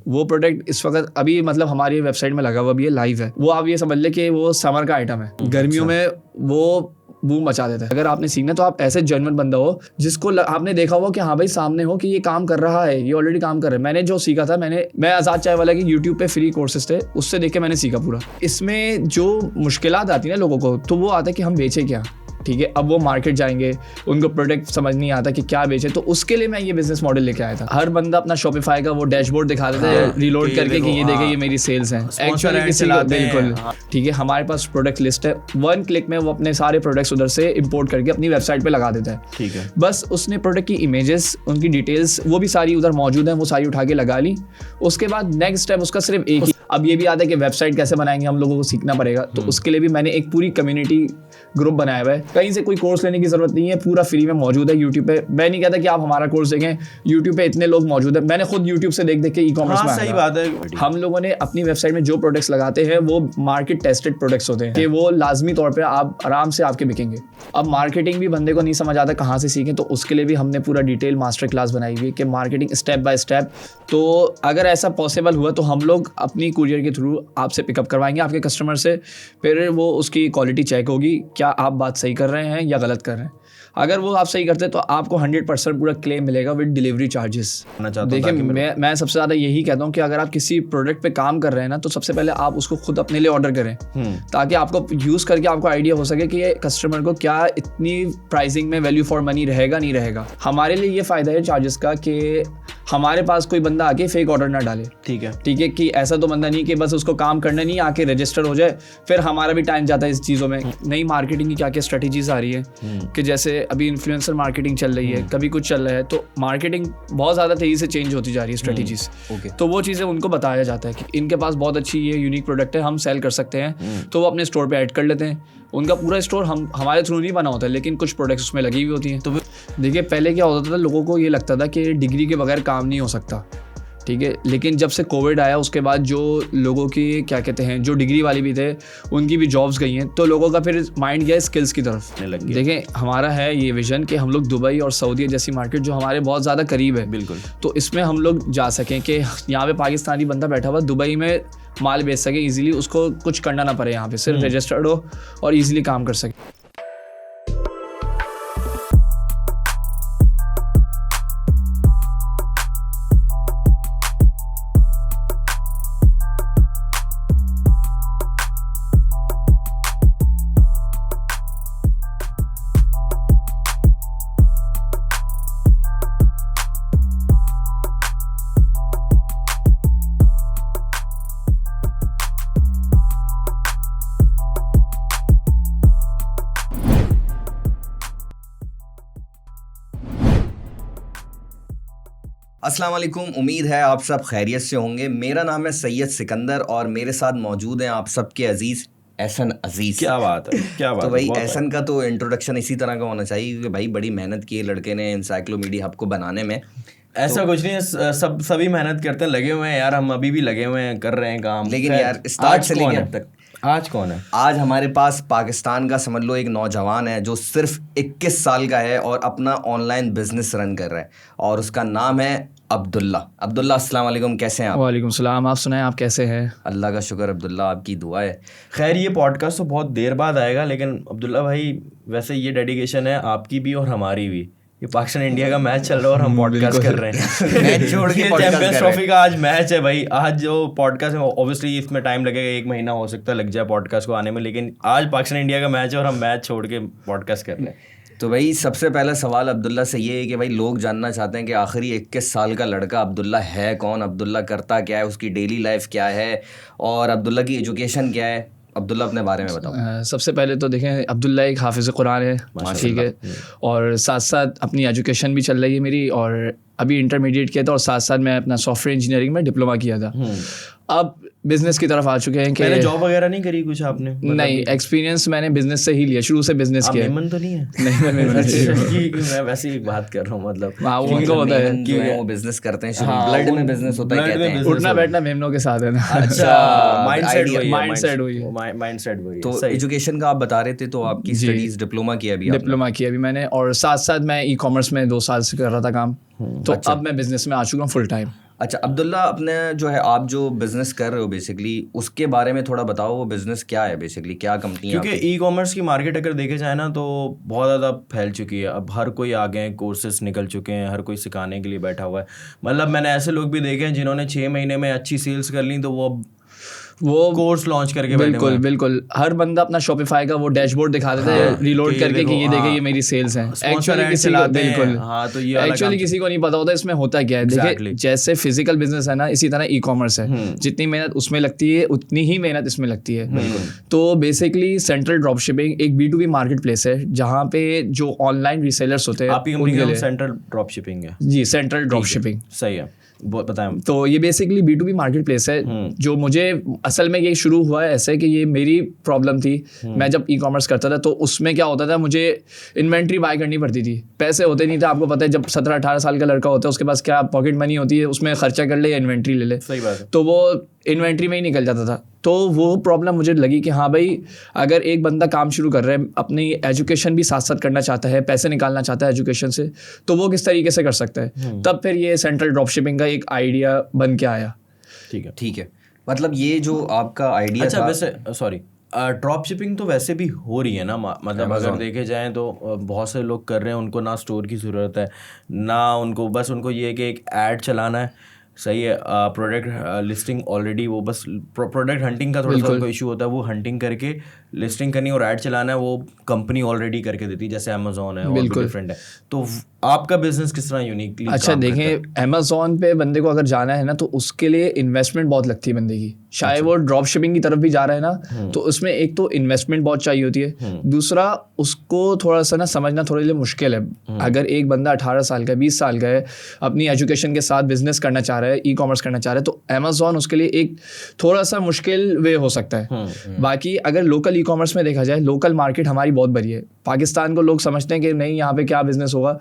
वो प्रोडक्ट इस वक्त अभी मतलब हमारी वेबसाइट में लगा हुआ भी है, लाइव है। वो आप ये समझ ले कि वो समर का आइटम है, गर्मियों में वो बूम मचा देता है। अगर आपने सीखना तो आप ऐसे जेन्युइन बंदा हो जिसको आपने देखा हो कि हाँ भाई सामने हो कि ये काम कर रहा है, ये ऑलरेडी काम कर रहा है। मैंने जो सीखा था, मैं आज़ाद चाय वाला की यूट्यूब पे फ्री कोर्सेज थे, उससे देख के मैंने सीखा पूरा। इसमें जो मुश्किलात आती है ना लोगों को, तो वो आता है कि हम बेचें क्या। ठीक है, अब वो मार्केट जाएंगे, उनको प्रोडक्ट समझ नहीं आता कि क्या बेचे, तो उसके लिए मैं ये बिजनेस मॉडल लेके आया था। हर बंदा अपना शॉपिफाई का वो डैशबोर्ड दिखा देता है रिलोड करके कि ये देखे ये मेरी सेल्स हैं, एक्चुअली किसी को बिल्कुल। ठीक है, हमारे पास प्रोडक्ट लिस्ट है, 1 क्लिक में वो अपने सारे प्रोडक्ट्स उधर से इंपोर्ट करके अपनी वेबसाइट पे लगा देता है। ठीक है, बस उसने प्रोडक्ट की इमेजेस, उनकी डिटेल्स वो भी सारी उधर मौजूद हैं, वो सारी उठा के लगा ली। उसके बाद नेक्स्ट स्टेप उसका सिर्फ एक ही, अब ये भी आता है कि वेबसाइट कैसे बनाएंगे हम लोगों को सीखना पड़ेगा। तो उसके लिए भी मैंने एक पूरी कम्युनिटी ग्रुप बनाया हुआ है, कहीं से कोई कोर्स लेने की जरूरत नहीं है, पूरा फ्री में मौजूद है यूट्यूब पे। मैं नहीं कहता कि आप हमारा कोर्स देखें, यूट्यूब पे इतने लोग मौजूद है, मैंने खुद यूट्यूब से देख के ई कॉमर्स में सही बात है। हम लोगों ने अपनी वेबसाइट में जो प्रोडक्ट्स लगाते हैं वो मार्केट टेस्टेड प्रोडक्ट्स होते हैं कि वो लाजमी तौर पे आप आराम से आपके बिकेंगे। अब मार्केटिंग भी बंदे को नहीं समझ आता कहाँ से सीखें, तो उसके लिए भी हमने पूरा डिटेल मास्टर क्लास बनाई हुई है कि मार्केटिंग स्टेप बाय स्टेप। तो अगर ऐसा पॉसिबल हुआ तो हम लोग अपनी कुरियर के थ्रू आपसे पिकअप करवाएंगे आपके कस्टमर से, फिर वो उसकी क्वालिटी चेक होगी, क्या आप बात सही कर रहे हैं या गलत कर रहे हैं। अगर वो आप सही करते हैं तो आपको 100% पूरा क्लेम मिलेगा विद डिलीवरी चार्जेस। देखिए मैं सबसे ज़्यादा यही कहता हूँ कि अगर आप किसी प्रोडक्ट पे काम कर रहे हैं ना, तो सबसे पहले आप उसको खुद अपने लिए ऑर्डर करें, ताकि आपको यूज़ करके आपको आइडिया हो सके कि ये कस्टमर को क्या इतनी प्राइसिंग में वैल्यू फॉर मनी रहेगा नहीं रहेगा। हमारे लिए ये फ़ायदा है चार्जेस का कि हमारे पास कोई बंदा आके फेक ऑर्डर ना डाले। ठीक है कि ऐसा तो बंदा नहीं कि बस उसको काम करना नहीं, आके रजिस्टर हो जाए, फिर हमारा भी टाइम जाता है इस चीज़ों में। नई मार्केटिंग की क्या क्या स्ट्रेटेजीज आ रही है कि जैसे अभी इन्फ्लुएंसर मार्केटिंग चल रही है, कभी कुछ चल रहा है, तो मार्केटिंग बहुत ज़्यादा तेज़ी से चेंज होती जा रही है स्ट्रेटेजीज। तो वो चीज़ें उनको बताया जाता है कि इनके पास बहुत अच्छी ये यूनिक प्रोडक्ट है, हम सेल कर सकते हैं, तो वो अपने स्टोर पे ऐड कर लेते हैं। उनका पूरा स्टोर हमारे थ्रू नहीं बना होता है, लेकिन कुछ प्रोडक्ट्स उसमें लगी हुई होती हैं। तो देखिए पहले क्या होता था, लोगों को ये लगता था कि डिग्री के बगैर काम नहीं हो सकता। ठीक है, लेकिन जब से कोविड आया उसके बाद जो लोगों की क्या कहते हैं, जो डिग्री वाले भी थे उनकी भी जॉब्स गई हैं, तो लोगों का फिर माइंड गया स्किल्स की तरफ। देखें हमारा है ये विजन कि हम लोग दुबई और सऊदी जैसी मार्केट जो हमारे बहुत ज़्यादा करीब है, बिल्कुल, तो इसमें हम लोग जा सकें कि यहाँ पे पाकिस्तानी बंदा बैठा हुआ दुबई में माल बेच सके ईजिली, उसको कुछ करना ना पड़े, यहाँ पे सिर्फ रजिस्टर्ड हो और ईजिली काम कर सके। अस्सलाम वालेकुम, उम्मीद है आप सब खैरियत से होंगे। मेरा नाम है सैयद सिकंदर और मेरे साथ मौजूद हैं आप सबके अजीज़ एहसन अजीज़। क्या बात है, क्या बात तो भाई है। एहसन का तो इंट्रोडक्शन इसी तरह का होना चाहिए क्योंकि भाई बड़ी मेहनत की है लड़के ने एनसाइक्लोपीडिया हब को बनाने में। ऐसा कुछ नहीं है, सभी मेहनत करते हैं, लगे हुए हैं यार, हम अभी भी लगे हुए हैं, कर रहे हैं काम। लेकिन यार स्टार्ट से लेकर अब तक आज कौन है? आज हमारे पास पाकिस्तान का समझ लो एक नौजवान है जो सिर्फ 21 साल का है और अपना ऑनलाइन बिजनेस रन कर रहा है और उसका नाम है अब्दुल्ला। अस्सलाम वालेकुम, कैसे हैं आप? वालेकुम सलाम, आप सुनाएं आप कैसे हैं? अल्लाह का शुक्र अब्दुल्ला, आपकी दुआ है। खैर ये पॉडकास्ट तो बहुत देर बाद आएगा, लेकिन अब्दुल्ला भाई वैसे ये डेडिकेशन है आपकी भी और हमारी भी। ये पाकिस्तान इंडिया का मैच चल रहा है और हम पॉडकास्ट कर रहे हैं मैच छोड़ के चैंपियंस ट्रॉफी का आज मैच है भाई। आज जो पॉडकास्ट है ऑब्वियसली इसमें टाइम लगेगा, 1 महीना हो सकता है लग जाए पॉडकास्ट को आने में, लेकिन आज पाकिस्तान इंडिया का मैच है और हम मैच छोड़ के पॉडकास्ट कर रहे हैं। तो भाई सबसे पहला सवाल अब्दुल्ला से ये है कि भाई लोग जानना चाहते हैं कि आखिर 21 साल का लड़का अब्दुल्ला है कौन, अब्दुल्ला करता क्या है, उसकी डेली लाइफ क्या है और अब्दुल्ला की एजुकेशन क्या है। अब्दुल्ला अपने बारे में बताओ। सबसे पहले तो देखें अब्दुल्ला एक हाफिज़ कुरान है, ठीक है, और साथ साथ अपनी एजुकेशन भी चल रही है मेरी, और अभी इंटरमीडिएट किया था और साथ साथ मैं अपना सॉफ्टवेयर इंजीनियरिंग में डिप्लोमा किया था। अब बिजनेस की तरफ आ चुके हैं कि पहले जॉब वगैरह नहीं करी कुछ आपने? नहीं, एक्सपीरियंस मैंने बिजनेस से ही लिया, शुरू से बिजनेस किया। मेमन तो नहीं है? नहीं, मैं वैसे ही बात कर रहा हूँ, मतलब हाँ वो उनको होता है कि वो बिजनेस करते हैं, ब्लड में बिजनेस होता है, कहते हैं उठना बैठना मेमनों के साथ है ना। अच्छा, माइंडसेट वही। तो एजुकेशन का आप बता रहे थे, तो आपकी स्टडीज डिप्लोमा किया अभी मैंने, और साथ साथ मैं ई कॉमर्स में 2 साल से कर रहा था काम, तो अब मैं बिजनेस में आ चुका हूँ फुल टाइम। अच्छा अब्दुल्ला, अपने जो है आप जो बिजनेस कर रहे हो बेसिकली उसके बारे में थोड़ा बताओ, वो बिजनेस क्या है बेसिकली, क्या कंपनी है? क्योंकि ई कॉमर्स की मार्केट अगर देखे जाए ना तो बहुत ज़्यादा फैल चुकी है। अब हर कोई आ गए हैं, कोर्सेज निकल चुके हैं, हर कोई सिखाने के लिए बैठा हुआ है। मतलब मैंने ऐसे लोग भी देखे हैं जिन्होंने 6 महीने में अच्छी सेल्स कर ली, तो वो कोर्स लॉन्च करके बैठे हुए बिल्कुल हैं। बिल्कुल, हर बंदा अपना शॉपिफाई का वो डैशबोर्ड दिखा देता है रिलोड कि करके कि देखो, ये देखे हाँ, ये मेरी सेल्स हैं। sponsor एक्चुअली ad किसी को चलाते हैं, बिल्कुल हाँ, तो ये वाला एक्चुअली काम किसी को नहीं पता होता इसमें होता क्या है। देखिए Exactly. जैसे फिजिकल बिजनेस है ना, इसी तरह ई कॉमर्स है। जितनी मेहनत उसमें लगती है उतनी ही मेहनत इसमें लगती है। तो बेसिकली सेंट्रल ड्रॉप शिपिंग एक B2B मार्केट प्लेस है जहाँ पे जो ऑनलाइन रीसेलर्स होते हैं आपकी कंपनी उनके का लिए, सेंट्रल ड्रॉप शिपिंग है। जी सेंट्रल ड्रॉप शिपिंग सही है, बताएं। तो ये बेसिकली B2B मार्केट प्लेस है। जो मुझे असल में ये शुरू हुआ है ऐसे कि ये मेरी प्रॉब्लम थी। मैं जब ई कॉमर्स करता था तो उसमें क्या होता था, मुझे इन्वेंट्री बाय करनी पड़ती थी, पैसे होते नहीं थे। आपको पता है जब 17-18 साल का लड़का होता है उसके पास क्या पॉकेट मनी होती है, उसमें खर्चा कर ले या इन्वेंट्री ले ले। सही बात है। तो वो इन्वेंट्री में ही निकल जाता था। तो वो प्रॉब्लम मुझे लगी कि हाँ भाई, अगर एक बंदा काम शुरू कर रहा है, अपनी एजुकेशन भी साथ साथ करना चाहता है, पैसे निकालना चाहता है एजुकेशन से, तो वो किस तरीके से कर सकता है। तब फिर ये सेंट्रल ड्रॉप शिपिंग का एक आइडिया बन के आया। ठीक है, मतलब ये जो आपका आइडिया अच्छा था। वैसे सॉरी, ड्रॉप शिपिंग तो वैसे भी हो रही है ना, मतलब अगर देखे जाए तो बहुत से लोग कर रहे हैं। उनको ना स्टोर की ज़रूरत है ना उनको, बस उनको ये है कि एक ऐड चलाना है। सही है, प्रोडक्ट लिस्टिंग ऑलरेडी, वो बस प्रोडक्ट हंटिंग का थोड़ा सा उनको इशू होता है, वो हंटिंग करके लिस्टिंग करनी और ऐड चलाना है, वो कंपनी ऑलरेडी करके देती है, जैसे अमेजोन है और भी डिफरेंट है। तो आपका बिजनेस किस तरह यूनिकली? अच्छा देखें, अमेजोन पे बंदे को अगर जाना है ना तो उसके लिए इन्वेस्टमेंट बहुत लगती है बंदे की। शायद वो ड्रॉप शिपिंग की तरफ भी जा रहा है ना, तो उसमें एक तो इन्वेस्टमेंट बहुत चाहिए होती है, दूसरा उसको थोड़ा सा ना समझना थोड़े लिए मुश्किल है। अगर एक बंदा 18 साल का 20 साल का है, अपनी एजुकेशन के साथ बिजनेस करना चाह रहा है, ई कॉमर्स करना चाह रहा है, तो अमेजोन उसके लिए एक थोड़ा सा मुश्किल वे हो सकता है। बाकी अगर लोकल ई कॉमर्स में देखा जाए, लोकल मार्केट हमारी बहुत बड़ी है। पाकिस्तान को लोग समझते हैं कि नहीं यहाँ पे क्या बिजनेस होगा।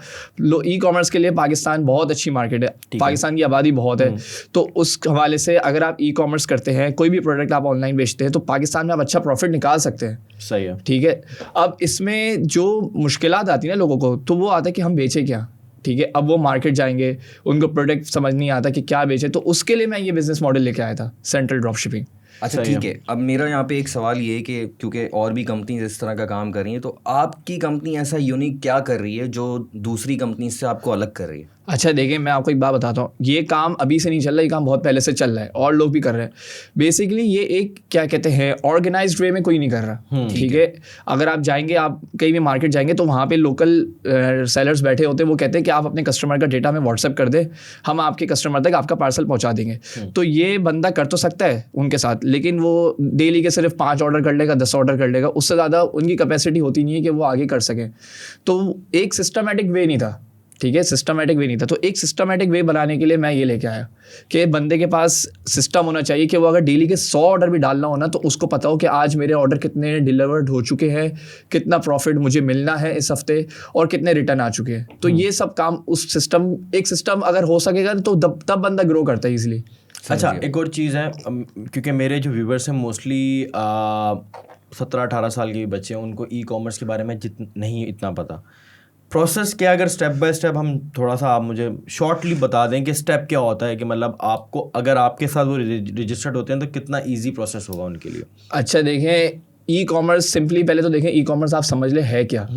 ई कॉमर्स के लिए पाकिस्तान बहुत अच्छी मार्केट है, पाकिस्तान की आबादी बहुत है। तो उस हवाले से अगर आप ई कॉमर्स करते हैं, कोई भी प्रोडक्ट आप ऑनलाइन बेचते हैं, तो पाकिस्तान में आप अच्छा प्रॉफिट निकाल सकते हैं। सही है, ठीक है। अब इसमें जो मुश्किलात आती है ना लोगों को, तो वो आता है कि हम बेचें क्या। ठीक है, अब वो मार्केट जाएंगे, उनको प्रोडक्ट समझ नहीं आता कि क्या बेचे, तो उसके लिए मैं ये बिजनेस मॉडल लेके आया था, सेंट्रल ड्रॉप शिपिंग। अच्छा ठीक है, अब मेरा यहाँ पे एक सवाल ये है कि क्योंकि और भी कंपनीज इस तरह का काम कर रही हैं, तो आपकी कंपनी ऐसा यूनिक क्या कर रही है जो दूसरी कंपनी से आपको अलग कर रही है? अच्छा देखिए, मैं आपको एक बात बताता हूँ, ये काम अभी से नहीं चल रहा, ये काम बहुत पहले से चल रहा है और लोग भी कर रहे हैं। बेसिकली ये एक क्या कहते हैं, ऑर्गेनाइज्ड वे में कोई नहीं कर रहा। ठीक है, अगर आप जाएंगे, आप कहीं भी मार्केट जाएंगे तो वहाँ पे लोकल सेलर्स बैठे होते हैं, वो कहते हैं कि आप अपने कस्टमर का डेटा में व्हाट्सएप कर दें, हम आपके कस्टमर तक आपका पार्सल पहुँचा देंगे। तो ये बंदा कर तो सकता है उनके साथ, लेकिन वो डेली के सिर्फ 5 ऑर्डर कर लेगा, 10 ऑर्डर कर लेगा, उससे ज़्यादा उनकी कैपेसिटी होती नहीं है कि वो आगे कर सकें। तो एक सिस्टमेटिक वे नहीं था। ठीक है, सिस्टमेटिक वे नहीं था। तो एक सिस्टमेटिक वे बनाने के लिए मैं ये लेके आया कि बंदे के पास सिस्टम होना चाहिए कि वो अगर डेली के 100 ऑर्डर भी डालना हो ना, तो उसको पता हो कि आज मेरे ऑर्डर कितने डिलीवर्ड हो चुके हैं, कितना प्रॉफिट मुझे मिलना है इस हफ्ते और कितने रिटर्न आ चुके हैं। तो ये सब काम उस सिस्टम, एक सिस्टम अगर हो सकेगा तो तब बंदा ग्रो करता है ईजिली। अच्छा एक और चीज़ है, क्योंकि मेरे जो व्यूवर्स हैं मोस्टली 17-18 साल के भी बच्चे हैं, उनको ई कॉमर्स के बारे में नहीं इतना पता। प्रोसेस क्या, अगर स्टेप बाय स्टेप हम थोड़ा सा आप मुझे शॉर्टली बता दें कि स्टेप क्या होता है, कि मतलब आपको अगर आपके साथ वो रजिस्टर्ड होते हैं तो कितना इजी प्रोसेस होगा उनके लिए? अच्छा देखें, ई कॉमर्स सिंपली पहले तो देखें, ई कॉमर्स आप समझ ले है क्या।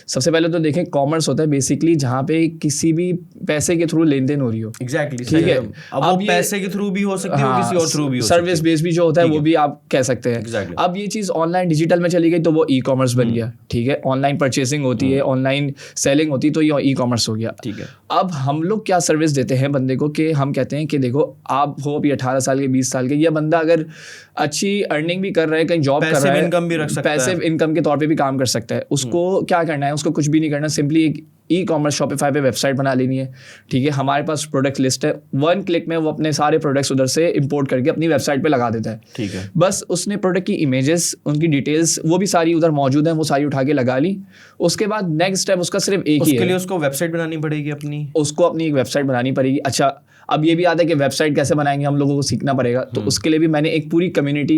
सबसे पहले तो देखें, कॉमर्स होता है बेसिकली जहाँ पे किसी भी पैसे के थ्रू लेन देन हो रही हो। एग्जैक्टली, ठीक है। अब वो पैसे के थ्रू भी हो सकती है, किसी और थ्रू भी हो सकती है, सर्विस बेस भी जो होता है वो भी आप कह सकते हैं। Exactly. अब ये चीज़ ऑनलाइन डिजिटल में चली गई तो वो ई कॉमर्स बन गया। ठीक है, ऑनलाइन परचेसिंग होती है, ऑनलाइन सेलिंग होती है, तो ये ई कॉमर्स हो गया। ठीक है। अब हम लोग क्या सर्विस देते हैं बंदे को कि हम कहते हैं कि देखो, आप हो अभी 18 साल के 20 साल के, यह बंदा अगर अच्छी अर्निंग भी कर रहा है, कहीं जॉब कर रहा है, इनकम भी रख सकता है, पैसिव इनकम के तौर पे भी काम कर सकता है, उसको क्या करना है, उसको कुछ भी नहीं करना, सिंपली एक ई कॉमर्स शॉपिफाई पे वेबसाइट बना लेनी है। ठीक है, हमारे पास प्रोडक्ट लिस्ट है, 1 क्लिक में वो अपने सारे प्रोडक्ट्स उधर से इंपोर्ट करके अपनी वेबसाइट पे लगा देता है। ठीक है, बस उसने प्रोडक्ट की इमेजेस, उनकी डिटेल्स वो भी सारी उधर मौजूद हैं, वो सारी उठा के लगा ली। उसके बाद नेक्स्ट स्टेप उसका सिर्फ एक ही है, उसके लिए उसको वेबसाइट बनानी पड़ेगी अपनी, उसको अपनी एक वेबसाइट बनानी पड़ेगी। अच्छा, अब ये भी आता है कि वेबसाइट कैसे बनाएंगे हम लोगों को सीखना पड़ेगा, तो उसके लिए भी मैंने एक पूरी कम्युनिटी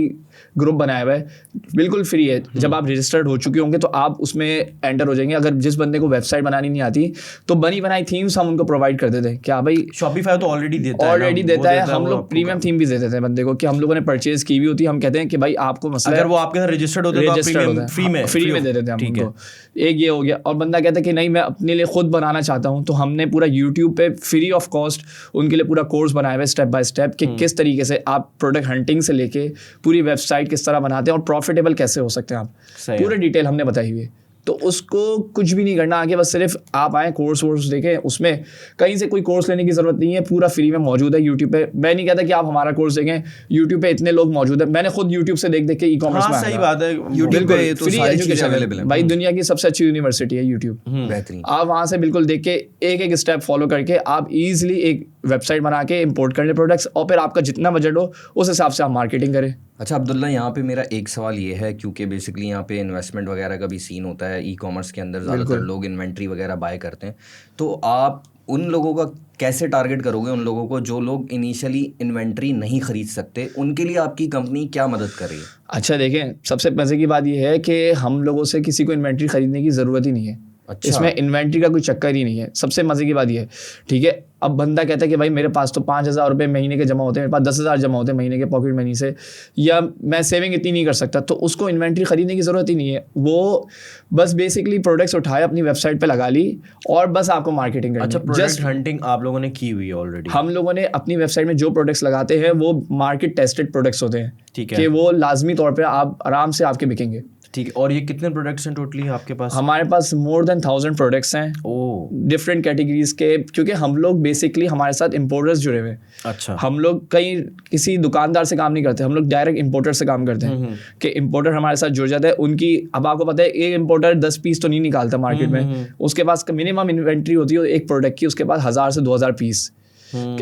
ग्रुप बनाया हुआ है, बिल्कुल फ्री है। जब आप रजिस्टर्ड हो चुके होंगे तो आप उसमें एंटर हो जाएंगे। अगर जिस बंदे को वेबसाइट बनानी नहीं आती तो बनी बनाई थीम्स हम उनको प्रोवाइड कर देते हैं। क्या भाई शॉपिफाई तो ऑलरेडी देता है, हम लोग प्रीमियम थीम भी दे देते हैं बंदे को कि हम लोगों ने परचेज की हुई होती है। हम कहते हैं कि भाई आपको मसला अगर वो आपके साथ रजिस्टर्ड होता है तो प्रीमियम फ्री में दे देते हैं हम उनको। एक ये हो गया। और बंदा कहता है कि नहीं मैं अपने लिए खुद बनाना चाहता हूँ, तो हमने पूरा यूट्यूब पे फ्री ऑफ कॉस्ट उनके लिए पूरा कोर्स बनाया हुआ है स्टेप बाय स्टेप कि किस तरीके से आप प्रोडक्ट हंटिंग से लेके पूरी वेबसाइट किस तरह बनाते हैं और प्रॉफिटेबल कैसे हो सकते हैं आप, पूरे डिटेल हमने बताई हुई है। तो उसको कुछ भी नहीं करना आगे, बस सिर्फ आप आए कोर्स वोर्स देखें। उसमें कहीं से कोई कोर्स लेने की ज़रूरत नहीं है, पूरा फ्री में मौजूद है यूट्यूब पे। मैं नहीं कहता कि आप हमारा कोर्स देखें, यूट्यूब पे इतने लोग मौजूद है। मैंने खुद यूट्यूब से देख के ई-कॉमर्स में सही बात है, यूट्यूब पे तो फ्री सारी चीजें एजुकेशन अवेलेबल है भाई। दुनिया की सबसे अच्छी यूनिवर्सिटी है यूट्यूब, बेहतरीन। आप वहाँ से बिल्कुल देख के एक एक स्टेप फॉलो करके आप इजीली एक वेबसाइट बना के इंपोर्ट कर ले प्रोडक्ट्स, और फिर आपका जितना बजट हो उस हिसाब से आप मार्केटिंग करें। अच्छा अब्दुल्ला, यहाँ पे मेरा एक सवाल ये है, क्योंकि बेसिकली यहाँ पे इन्वेस्टमेंट वगैरह का भी सीन होता है ई कॉमर्स के अंदर, ज़्यादातर लोग इन्वेंट्री वगैरह बाय करते हैं, तो आप उन लोगों का कैसे टारगेट करोगे, उन लोगों को जो लोग इनिशियली इन्वेंट्री नहीं खरीद सकते, उनके लिए आपकी कंपनी क्या मदद कर रही है? अच्छा देखें, सबसे मज़े की बात यह है कि हम लोगों से किसी को इन्वेंट्री खरीदने की ज़रूरत ही नहीं है। अच्छा। इसमें इन्वेंट्री का कोई चक्कर ही नहीं है। सबसे मज़े की बात यह है, ठीक है, अब बंदा कहता है कि भाई मेरे पास तो 5,000 रुपये महीने के जमा होते हैं, मेरे पास 10,000 जमा होते हैं महीने के पॉकेट मनी से, या मैं सेविंग इतनी नहीं कर सकता, तो उसको इन्वेंट्री खरीदने की ज़रूरत ही नहीं है। वो बस बेसिकली प्रोडक्ट्स उठाए अपनी वेबसाइट पे लगा ली और बस आपको मार्केटिंग करनी है। अच्छा, प्रोडक्ट हंटिंग आप लोगों ने की हुई है ऑलरेडी? हम लोगों ने अपनी वेबसाइट में जो प्रोडक्ट्स लगाते हैं वो मार्केट टेस्टेड प्रोडक्ट्स होते हैं, ठीक है, कि वो लाजमी तौर पर आप आराम से आपके बिकेंगे। ठीक है। और ये कितने प्रोडक्ट्स हैं टोटली आपके पास? हमारे पास मोर देन 1000 प्रोडक्ट्स हैं डिफरेंट कैटेगरीज के, क्योंकि हम लोग बेसिकली हमारे साथ इंपोर्टर्स जुड़े हुए हैं। अच्छा। हम लोग कहीं किसी दुकानदार से काम नहीं करते, हम लोग डायरेक्ट इंपोर्टर से काम करते हैं कि इंपोर्टर हमारे साथ जुड़ जाता है। उनकी, अब आपको पता है एक इंपोर्टर 10 पीस तो नहीं निकालता मार्केट में, उसके पास मिनिमम इन्वेंट्री होती है एक प्रोडक्ट की, उसके पास 1000 से 2000 पीस।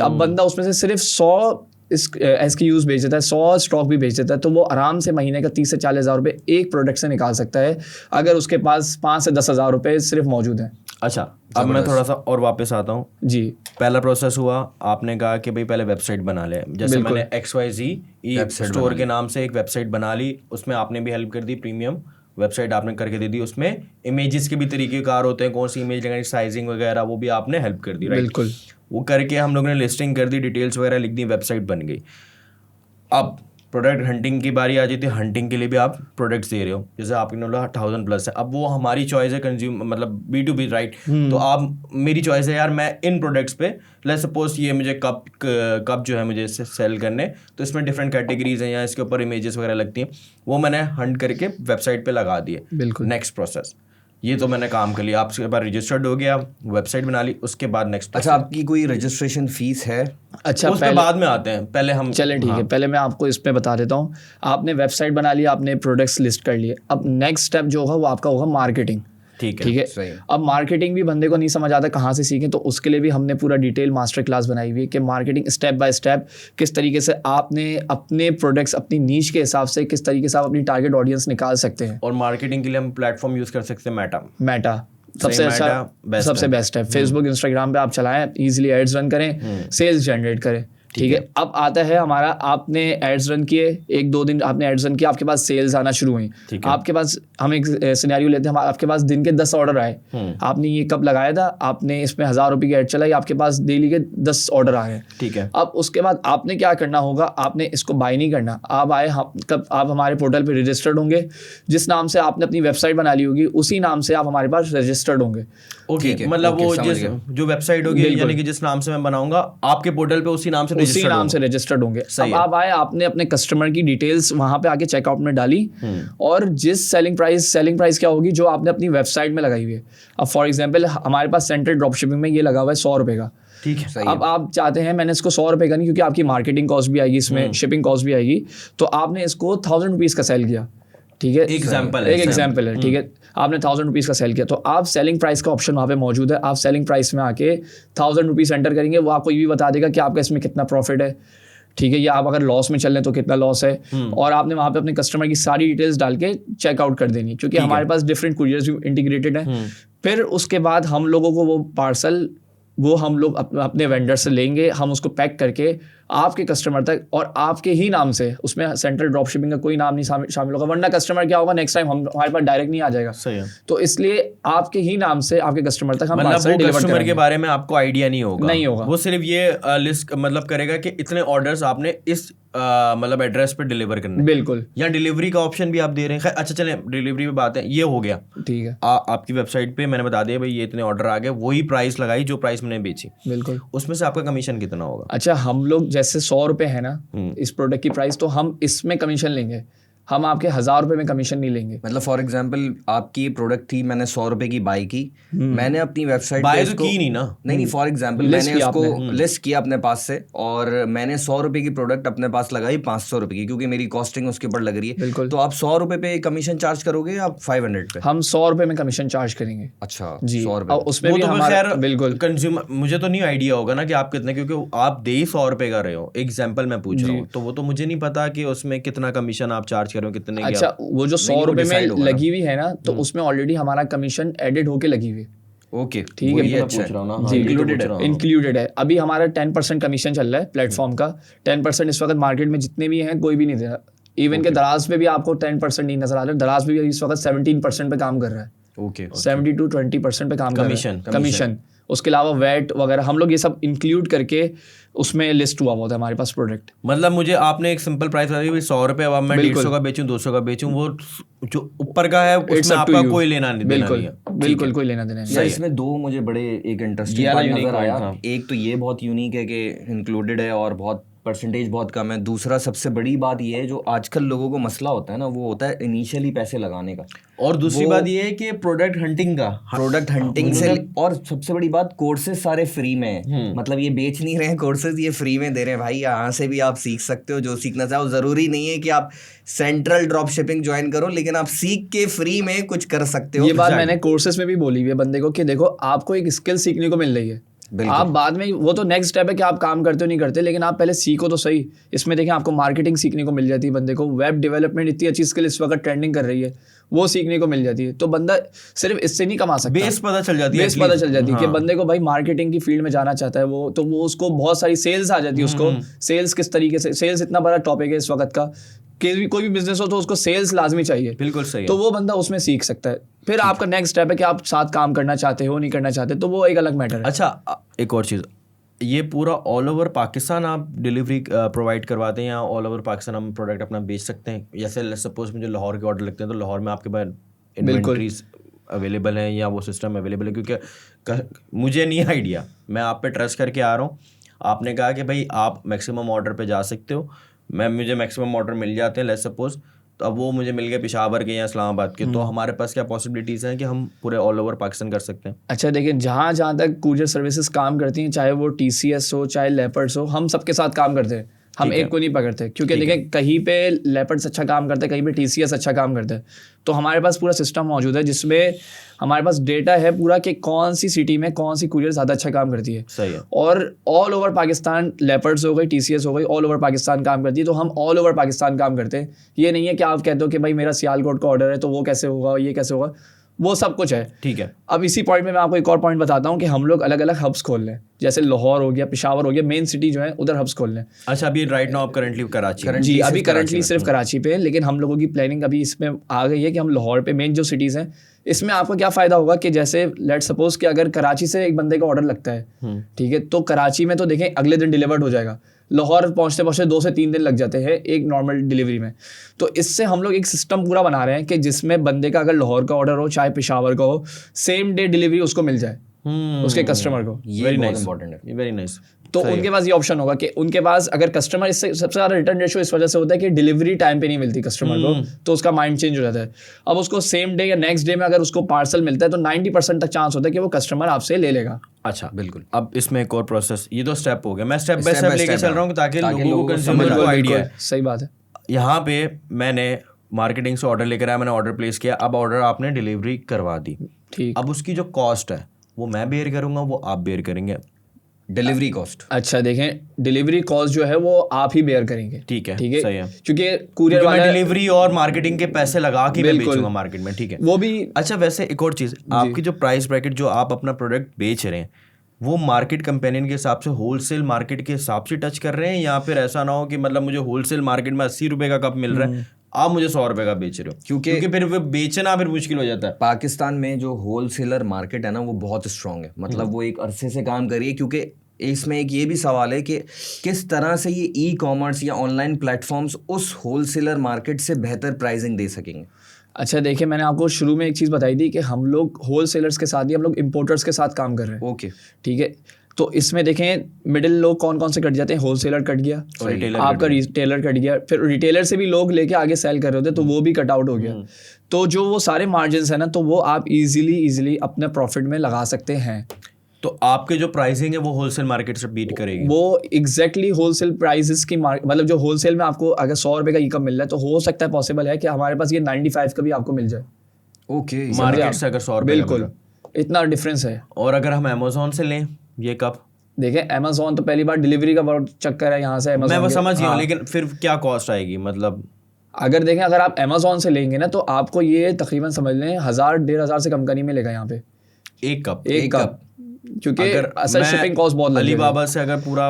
अब बंदा उसमें से सिर्फ 100 SKUs बेच देता है, 100 स्टॉक भी बेच देता है, तो वो आराम से महीने का 30 से 40 हज़ार रुपये एक प्रोडक्ट से निकाल सकता है अगर उसके पास 5 से 10 हज़ार रुपये सिर्फ मौजूद हैं। अच्छा, अब मैं थोड़ा सा और वापस आता हूँ जी। पहला प्रोसेस हुआ, आपने कहा कि भाई पहले वेबसाइट बना ले, जैसे मैंने XYZ स्टोर के नाम से एक वेबसाइट बना ली, उसमें आपने भी हेल्प कर दी, प्रीमियम वेबसाइट आपने करके दे दी, उसमें इमेजेस के भी तरीकेकार होते हैं, कौन सी इमेज लगानी, साइजिंग वगैरह, वो भी आपने हेल्प कर दी, राइट? बिल्कुल। वो करके हम लोगों ने लिस्टिंग कर दी, डिटेल्स वगैरह लिख दी, वेबसाइट बन गई। अब प्रोडक्ट हंटिंग की बारी आ जाती है, हंटिंग के लिए भी आप प्रोडक्ट्स दे रहे हो, जैसे आपने बोला 1000+ है, अब वो हमारी चॉइस है, कंज्यूम मतलब B2B, राइट? तो आप, मेरी चॉइस है यार, मैं इन प्रोडक्ट्स पे, लेट्स सपोज ये मुझे कप जो है मुझे सेल करने, तो इसमें डिफरेंट कैटेगरीज हैं या इसके ऊपर इमेजेस वगैरह लगती हैं, वो मैंने हंट करके वेबसाइट पे लगा दिए। बिल्कुल। नेक्स्ट प्रोसेस, ये तो मैंने काम कर लिया, आपके पास रजिस्टर्ड हो गया, वेबसाइट बना ली, उसके बाद नेक्स्ट। अच्छा, आपकी कोई रजिस्ट्रेशन फीस है? अच्छा, उसके बाद में आते हैं, पहले हम चलें ठीक है, पहले मैं आपको इस पे बता देता हूँ। आपने वेबसाइट बना ली, आपने प्रोडक्ट्स लिस्ट कर लिए, अब नेक्स्ट स्टेप जो होगा वो आपका होगा मार्केटिंग। ठीक है। अब मार्केटिंग भी बंदे को नहीं समझ आता कहाँ से सीखें, तो उसके लिए भी हमने पूरा डिटेल मास्टर क्लास बनाई हुई है कि मार्केटिंग स्टेप बाय स्टेप किस तरीके से आपने अपने प्रोडक्ट्स अपनी नीश के हिसाब से किस तरीके से आप अपनी टारगेट ऑडियंस निकाल सकते हैं। और मार्केटिंग के लिए हम प्लेटफॉर्म यूज कर सकते हैं मेटा सबसे अच्छा, सबसे बेस्ट है। फेसबुक इंस्टाग्राम पे आप चलाएं, इजीली एड्स रन करें, सेल्स जनरेट करें, ठीक है। अब आता है हमारा, आपने एड्स रन किए, 1-2 दिन आपने एड्स रन किया, आपके पास सेल्स आना शुरू हुई, आपके पास, हम एक सिनेरियो लेते हैं, आपके पास दिन के 10 ऑर्डर आए, आपने ये कब लगाया था, आपने इसमें 1000 रुपये की एड चलाई, आपके पास डेली के 10 ऑर्डर आए हैं, ठीक है। अब उसके बाद आपने क्या करना होगा, आपने इसको बाय नहीं करना, आप आए, कब आप हमारे पोर्टल पर रजिस्टर्ड होंगे, जिस नाम से आपने अपनी वेबसाइट बना ली होगी उसी नाम से आप हमारे पास रजिस्टर्ड होंगे। ओके, मतलब वो जो वेबसाइट होगी, यानी कि जिस नाम से मैं बनाऊंगा आपके पोर्टल पे उसी नाम से रजिस्टर्ड होंगे। अब आप आए, आपने अपने कस्टमर की डिटेल्स वहां पे आके चेकआउट में डाली, और जिस सेलिंग प्राइस क्या होगी जो आपने अपनी वेबसाइट में लगाई हुई है। अब फॉर एग्जांपल हमारे पास सेंट्रल ड्रॉप शिपिंग में ये लगा हुआ है 100 रुपये का, ठीक है। अब आप चाहते हैं मैंने इसको 100 रुपये का नहीं, क्योंकि आपकी मार्केटिंग कॉस्ट भी आएगी इसमें, शिपिंग कॉस्ट भी आएगी, तो आपने इसको 1000 रुपीज़ का सेल किया, ठीक है, एक एग्जाम्पल है, ठीक है, आपने 1000 रुपीज़ का सेल किया, तो आप सेलिंग प्राइस का ऑप्शन वहाँ पे मौजूद है, आप सेलिंग प्राइस में आके 1000 रुपीज़ एंटर करेंगे, वो आपको ये भी बता देगा कि आपका इसमें कितना प्रॉफिट है, ठीक है, या आप अगर लॉस में चल रहे तो कितना लॉस है, और आपने वहाँ पे अपने कस्टमर की सारी डिटेल्स डाल के चेकआउट कर देनी, क्योंकि हमारे पास डिफरेंट कुरियर्स भी इंटीग्रेटेड हैं। फिर उसके बाद हम लोगों को वो पार्सल वो हम लोग अपने वेंडर से लेंगे, हम उसको पैक करके आपके कस्टमर तक और आपके ही नाम से, उसमें सेंट्रल ड्रॉप शिपिंग का कोई नाम नहीं शामिल होगा, वरना कस्टमर क्या होगा नेक्स्ट टाइम हमारे पास डायरेक्ट नहीं आ जाएगा। सही है। तो इसलिए आपके ही नाम से आपके कस्टमर तक हम मतलब वो कस्टमर के बारे में आपको आइडिया नहीं होगा, वो सिर्फ ये लिस्ट मतलब करेगा कि इतने ऑर्डर्स आपने इस मतलब एड्रेस पे डिलीवर करने। बिल्कुल। या डिलीवरी का ऑप्शन भी आप दे रहे हैं। अच्छा चलें डिलीवरी पे बात है, ये हो गया ठीक है। आपकी वेबसाइट पे मैंने बता दिया भाई ये इतने ऑर्डर आ गए, वही प्राइस लगाई जो प्राइस मैंने बेची। बिल्कुल। उसमें से आपका कमीशन कितना होगा? अच्छा, हम लोग जैसे 100 रुपए है ना इस प्रोडक्ट की प्राइस, तो हम इसमें कमीशन लेंगे, हम आपके 1000 रुपए में कमीशन नहीं लेंगे। मतलब फॉर एग्जांपल आपकी प्रोडक्ट थी, मैंने 100 रुपए की बाई की, मैंने अपनी वेबसाइट बाय तो की नहीं ना। नहीं, फॉर एग्जांपल मैंने उसको लिस्ट किया अपने पास से और मैंने 100 रुपए की प्रोडक्ट अपने पास लगाई 500 रुपए की, क्योंकि मेरी कॉस्टिंग उसके ऊपर लग रही है। बिल्कुल। तो आप 100 रुपए पे कमीशन चार्ज करोगे या 500 पे? हम 100 रुपए में कमीशन चार्ज करेंगे। अच्छा जी। 100 रुपए। और उसमें भी हमारा बिल्कुल कंज्यूमर, मुझे तो नहीं आइडिया होगा ना कि आप कितने, क्योंकि आप दे ही 100 रुपए कर रहे हो, एग्जाम्पल मैं पूछ रहा हूँ, तो वो तो मुझे नहीं पता कि उसमें कितना कमीशन आप चार्ज कर रहे हो, कितने। अच्छा, वो जो 100 रुपए में लगी हुई है ना, तो उसमें ऑलरेडी हमारा कमीशन एडेड होके लगी हुई है। ओके, ठीक है, ये अच्छा है, इंक्लूडेड है। अभी हमारा 10% कमीशन चल रहा है प्लेटफॉर्म का। 10% इस वक्त मार्केट में जितने भी हैं कोई भी नहीं दे रहा। इवन के दराज पे भी आपको 10% नहीं नजर आ रहा है। दराज पे भी इस वक्त 17% पे काम कर रहा है। ओके, 70 to 20% पे काम कर रहा है कमीशन। उसके अलावा वैट वगैरह हम लोग ये सब इंक्लूड करके उसमें लिस्ट हुआ होता है हमारे पास प्रोडक्ट। मतलब मुझे आपने एक सिंपल प्राइस बता दी 100 रुपए, अब मैं 150 का बेचूं 200 का बेचूं, वो जो ऊपर का है उसमें आपका कोई लेना नहीं देना नहीं है। बिल्कुल कोई लेना देना नहीं। इसमें दो मुझे बड़े एक इंटरेस्टिंग पॉइंट नजर आया। एक तो ये बहुत यूनिक है कि इंक्लूडेड है और बहुत परसेंटेज बहुत कम है। दूसरा सबसे बड़ी बात ये है जो आजकल लोगों को मसला होता है ना, वो होता है इनिशियली पैसे लगाने का। और दूसरी बात ये है कि प्रोडक्ट हंटिंग का, प्रोडक्ट हंटिंग से, और सबसे बड़ी बात कोर्सेज सारे फ्री में है। मतलब ये बेच नहीं रहे हैं कोर्सेज, ये फ्री में दे रहे हैं। भाई यहाँ से भी आप सीख सकते हो जो सीखना चाहो। जरूरी नहीं है कि आप सेंट्रल ड्रॉप शिपिंग ज्वाइन करो, लेकिन आप सीख के फ्री में कुछ कर सकते हो। ये बात मैंने कोर्सेज में भी बोली हुई है बंदे को कि देखो आपको एक स्किल सीखने को मिल रही है। आप बाद में, वो तो नेक्स्ट स्टेप है कि आप काम करते हो नहीं करते, लेकिन आप पहले सीखो तो सही। इसमें देखें आपको मार्केटिंग सीखने को मिल जाती है बंदे को, वेब डेवलपमेंट इतनी अच्छी स्किल इस वक्त ट्रेंडिंग कर रही है, वो सीखने को मिल जाती है। तो बंदा सिर्फ इससे नहीं कमा सकता, बेस पता चल जाती है, बेस पता चल जाती है कि बंदे को भाई मार्केटिंग की फील्ड में जाना चाहता है वो, तो वो उसको बहुत सारी सेल्स आ जाती है। उसको सेल्स किस तरीके से, सेल्स इतना बड़ा टॉपिक है इस वक्त का, कोई भी बिजनेस हो तो उसको सेल्स लाजमी चाहिए। बिल्कुल सही है। तो वो बंदा उसमें सीख सकता है। फिर आपका नेक्स्ट स्टेप है कि आप साथ काम करना चाहते हो नहीं करना चाहते, तो वो एक अलग मैटर है। अच्छा, एक और चीज़, ये पूरा ऑल ओवर पाकिस्तान आप डिलीवरी प्रोवाइड करवाते हैं या ऑल ओवर पाकिस्तान हम प्रोडक्ट अपना बेच सकते हैं? जैसे सपोज मुझे लाहौर के ऑर्डर लगते हैं तो लाहौर में आपके पास इन्वेंटरीज अवेलेबल हैं या वो सिस्टम अवेलेबल है? क्योंकि मुझे नहीं आइडिया, मैं आप पे ट्रस्ट करके आ रहा हूँ। आपने कहा कि भाई आप मैक्सिमम ऑर्डर पे जा सकते हो, मुझे मैक्सिमम ऑर्डर मिल जाते हैं लेट्स सपोज, तो अब वो मुझे मिल गए पेशावर के या इस्लामाबाद के, तो हमारे पास क्या पॉसिबिलिटीज़ हैं कि हम पूरे ऑल ओवर पाकिस्तान कर सकते हैं? अच्छा, देखिए जहाँ तक कुरियर सर्विसेज काम करती हैं, चाहे वो TCS हो चाहे लेपर्ड्स हो, हम सबके साथ काम करते हैं। हम एक को नहीं पकड़ते, क्योंकि देखें कहीं पे लेपर्ड्स अच्छा काम करते हैं, कहीं पे TCS अच्छा काम करते हैं। तो हमारे पास पूरा सिस्टम मौजूद है जिसमें हमारे पास डेटा है पूरा कि कौन सी सिटी में कौन सी कुरियर ज़्यादा अच्छा काम करती है। सही है। और ऑल ओवर पाकिस्तान लेपर्ड्स हो गई, TCS हो गई, ऑल ओवर पाकिस्तान काम करती है, तो हम ऑल ओवर पाकिस्तान काम करते हैं। ये नहीं है कि आप कहते हो कि भाई मेरा सियालकोट का ऑर्डर है तो वो कैसे होगा, ये कैसे होगा, वो सब कुछ है। ठीक है। अब इसी पॉइंट में मैं आपको एक और पॉइंट बताता हूँ कि हम लोग अलग अलग हब्स खोल लें, जैसे लाहौर हो गया, पेशावर हो गया, मेन सिटी जो है उधर हब्स खोल लें। अच्छा, अभी राइट नाउ आप करंटली कराची? जी, अभी करंटली सिर्फ कराची पे, लेकिन हम लोगों की प्लानिंग अभी इसमें आ गई है कि हम लाहौर पे मेन जो सिटीज़ हैं, इसमें आपको क्या फ़ायदा होगा कि जैसे लेट सपोज कि अगर कराची से एक बंदे का ऑर्डर लगता है, ठीक है, तो कराची में तो देखें अगले दिन डिलीवर्ड हो जाएगा, लाहौर पहुँचते पहुँचते 2 से 3 दिन लग जाते हैं एक नॉर्मल डिलीवरी में। तो इससे हम लोग एक सिस्टम पूरा बना रहे हैं कि जिसमें बंदे का अगर लाहौर का ऑर्डर हो चाहे पेशावर का हो, सेम डे डिलीवरी उसको मिल जाए उसके कस्टमर को। ये बहुत इंपॉर्टेंट है, वेरी नाइस। तो उनके पास ये ऑप्शन होगा कि उनके पास अगर कस्टमर, इससे सबसे ज़्यादा रिटर्न रेशो इस वजह से होता है कि डिलीवरी टाइम पे नहीं मिलती कस्टमर को, तो उसका माइंड चेंज हो जाता है। अब उसको सेम डे या नेक्स्ट डे में अगर उसको पार्सल मिलता है तो 90% तक चांस होता है कि वो कस्टमर आपसे ले लेगा। अच्छा, बिल्कुल। अब इसमें एक और प्रोसेस, ये तो स्टेप हो गया, मैं स्टेप बाय स्टेप लेके चल रहा हूँ ताकि लोगों को कंज्यूमर को आइडिया है। सही बात है। यहाँ पे मैंने मार्केटिंग से ऑर्डर लेकर आया, मैंने ऑर्डर प्लेस किया, अब ऑर्डर आपने डिलीवरी करवा दी, ठीक। अब उसकी जो कॉस्ट है वो मैं बेयर करूंगा, वो आप बेयर करेंगे? Delivery cost? अच्छा, देखें डिलीवरी कॉस्ट जो है वो आप ही बेयर करेंगे। ठीक है, ठीक है, सही है। क्योंकि कुरियर वाला डिलीवरी और मार्केटिंग के पैसे लगा के मैं बेचूंगा मार्केट में, ठीक है, वो भी। अच्छा, वैसे एक और चीज, आपकी जो प्राइस ब्रैकेट जो आप अपना प्रोडक्ट बेच रहे हैं, वो मार्केट कंपेनियन के हिसाब से होलसेल मार्केट के हिसाब से टच कर रहे हैं, या फिर ऐसा ना हो कि मतलब मुझे होलसेल मार्केट में 80 रुपए का कप मिल रहा है, आप मुझे 100 रुपए का बेच रहे हो, क्योंकि फिर वो बेचना फिर मुश्किल हो जाता है। पाकिस्तान में जो होलसेलर मार्केट है ना वो बहुत स्ट्रांग है, मतलब वो एक अरसे से काम करिए, क्योंकि इसमें एक ये भी सवाल है कि किस तरह से ये ई कॉमर्स या ऑनलाइन प्लेटफॉर्म्स उस होलसेलर मार्केट से बेहतर प्राइसिंग दे सकेंगे। अच्छा देखिए, मैंने आपको शुरू में एक चीज़ बताई थी कि हम लोग होलसेलर्स के साथ ही हम लोग इम्पोर्टर्स के साथ काम कर रहे हैं। ओके, ठीक है, तो इसमें देखें मिडिल लोग कौन कौन से कट जाते हैं, होलसेलर कट गया, आपका रिटेलर कट गया, फिर रिटेलर से भी लोग लेके आगे सेल कर रहे होते तो वो भी कट आउट हो गया। तो जो वो सारे मार्जिन है ना, तो वो आप इजीली अपने प्रॉफिट में लगा सकते हैं। तो आपके जो प्राइसिंग है वो होलसेल मार्केट से बीट करेगी। वो एग्जैक्टली होलसेल प्राइसेस की मतलब जो होलसेल में आपको अगर 100 रुपए का ई कप मिल रहा है तो हो सकता है पॉसिबल है कि हमारे पास ये 95 का भी आपको मिल जाए। ओके, मार्केट से अगर 100 रुपए बिल्कुल, इतना डिफरेंस है। और अगर हम अमेजोन से लें ये कप, देखें अमेजोन तो पहली बार डिलीवरी का बहुत चक्कर है यहाँ से मैं वो समझ गया, लेकिन फिर क्या कॉस्ट आएगी, मतलब अगर देखें अगर आप अमेजोन से लेंगे ना तो आपको ये तकरीबन समझ लें 1000-1500 से कम का नहीं मिलेगा यहाँ पे एक कप। क्योंकि असल शिपिंग कॉस्ट बहुत लगेगा। अलीबाबा से अगर पूरा,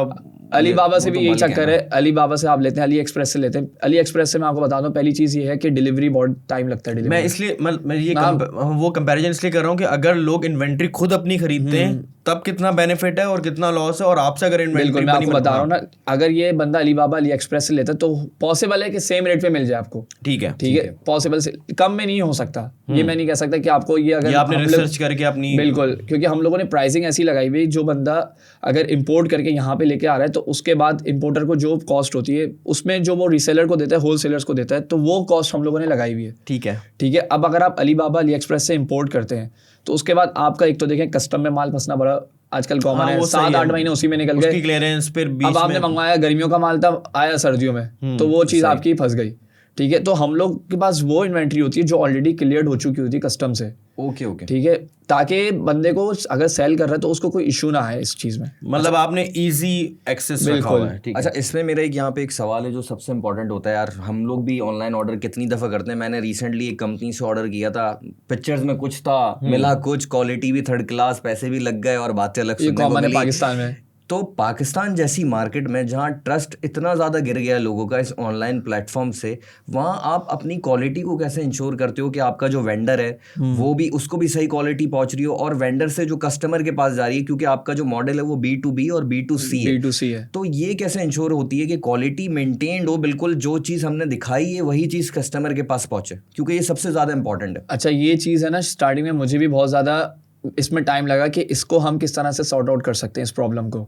अलीबाबा से भी यही चक्कर है, अलीबाबा से आप लेते हैं, अली एक्सप्रेस से लेते हैं। अली एक्सप्रेस से मैं आपको बता दूं पहली चीज़ ये है कि डिलीवरी बहुत टाइम लगता है। मैं इसलिए मैं ये वो कंपैरिजन इसलिए कर रहा हूँ कि अगर लोग इन्वेंट्री खुद अपनी खरीदते हैं तब कितना बेनिफिट है और कितना लॉस है, और आपसे अगर इन्वेंट्री, मैं आपको बता रहा हूँ ना, अगर ये बंदा अलीबाबा अली एक्सप्रेस से लेता है तो पॉसिबल है कि सेम रेट पे मिल जाए आपको। ठीक है, पॉसिबल से कम में नहीं हो सकता। ये मैं नहीं कह सकता कि आपको ये अगर आपने रिसर्च करके अपनी, बिल्कुल, क्योंकि हम लोगों ने प्राइसिंग ऐसी लगाई हुई, जो बंदा अगर इंपोर्ट करके यहाँ पे लेके आ रहा है तो उसके बाद इंपोर्टर को जो कॉस्ट होती है उसमें जो वो रीसेलर को देता है, होलसेलर्स को देता है, तो वो कॉस्ट हम लोगों ने लगाई हुई है। ठीक है। अब अगर आप अलीबाबा अली एक्सप्रेस से इंपोर्ट करते हैं तो उसके बाद आपका एक तो देखें कस्टम में माल फंसना बड़ा आजकल कॉमन है, 7-8 महीने उसी में निकल गए, क्लियरेंस, फिर अब आपने मंगवाया गर्मियों का माल था, आया सर्दियों में, तो वो चीज़ आपकी फंस गई। ठीक है, तो हम लोग के पास वो इन्वेंट्री होती है जो ऑलरेडी क्लियर्ड हो चुकी होती है कस्टम से। ओके, ठीक है, ताकि बंदे को अगर सेल कर रहा है तो उसको कोई इशू ना आए इस चीज़ में। मतलब आपने इजी एक्सेस रखा हुआ है। अच्छा, इसमें मेरा एक यहाँ पे एक सवाल है जो सबसे इंपॉर्टेंट होता है यार। हम लोग भी ऑनलाइन ऑर्डर कितनी दफ़ा करते हैं। मैंने रिसेंटली एक कंपनी से ऑर्डर किया था, पिक्चर्स में कुछ था, मिला कुछ, क्वालिटी भी थर्ड क्लास, पैसे भी लग गए और बातें अलग सुनने को मिली। पाकिस्तान में तो पाकिस्तान जैसी मार्केट में जहाँ ट्रस्ट इतना ज़्यादा गिर गया लोगों का इस ऑनलाइन प्लेटफॉर्म से, वहाँ आप अपनी क्वालिटी को कैसे इंश्योर करते हो कि आपका जो वेंडर है वो भी, उसको भी सही क्वालिटी पहुँच रही हो, और वेंडर से जो कस्टमर के पास जा रही है, क्योंकि आपका जो मॉडल है वो B2B और B2C है, तो ये कैसे इंश्योर होती है कि क्वालिटी मेंटेन्ड हो, बिल्कुल जो चीज़ हमने दिखाई है वही चीज़ कस्टमर के पास पहुँचे, क्योंकि ये सबसे ज़्यादा इंपॉर्टेंट है। अच्छा, ये चीज़ है ना, स्टार्टिंग में मुझे भी बहुत ज़्यादा इसमें टाइम लगा कि इसको हम किस तरह से सॉर्ट आउट कर सकते हैं इस प्रॉब्लम को,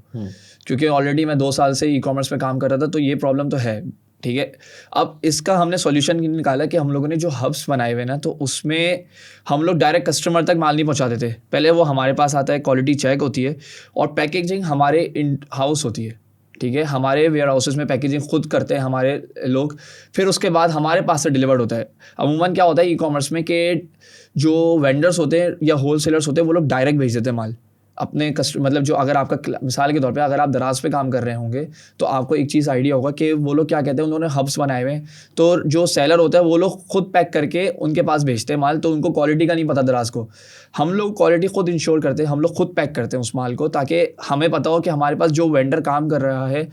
क्योंकि ऑलरेडी मैं 2 साल से ई कॉमर्स में काम कर रहा था, तो ये प्रॉब्लम तो है। ठीक है, अब इसका हमने सॉल्यूशन निकाला कि हम लोगों ने जो हब्स बनाए हुए ना, तो उसमें हम लोग डायरेक्ट कस्टमर तक माल नहीं पहुंचाते थे। पहले वो हमारे पास आता है, क्वालिटी चेक होती है और पैकेजिंग हमारे इन हाउस होती है। ठीक है, हमारे वेयर हाउसेज में पैकेजिंग खुद करते हैं हमारे लोग, फिर उसके बाद हमारे पास से डिलीवर्ड होता है। अमूमन क्या होता है ई कॉमर्स में कि जो वेंडर्स होते हैं या होलसेलर्स होते हैं वो लोग डायरेक्ट भेज देते हैं माल अपने कस्टमर, मतलब जो अगर आपका मिसाल के तौर पे अगर आप दराज पे काम कर रहे होंगे तो आपको एक चीज़ आइडिया होगा कि वो लोग क्या कहते हैं, उन्होंने हब्स बनाए हुए हैं, तो जो सेलर होता है वो लोग खुद पैक करके उनके पास भेजते हैं माल, तो उनको क्वालिटी का नहीं पता दराज को। हम लोग क्वालिटी खुद इंश्योर करते हैं, हम लोग खुद पैक करते हैं उस माल को, ताकि हमें पता हो कि हमारे पास जो वेंडर काम कर रहा है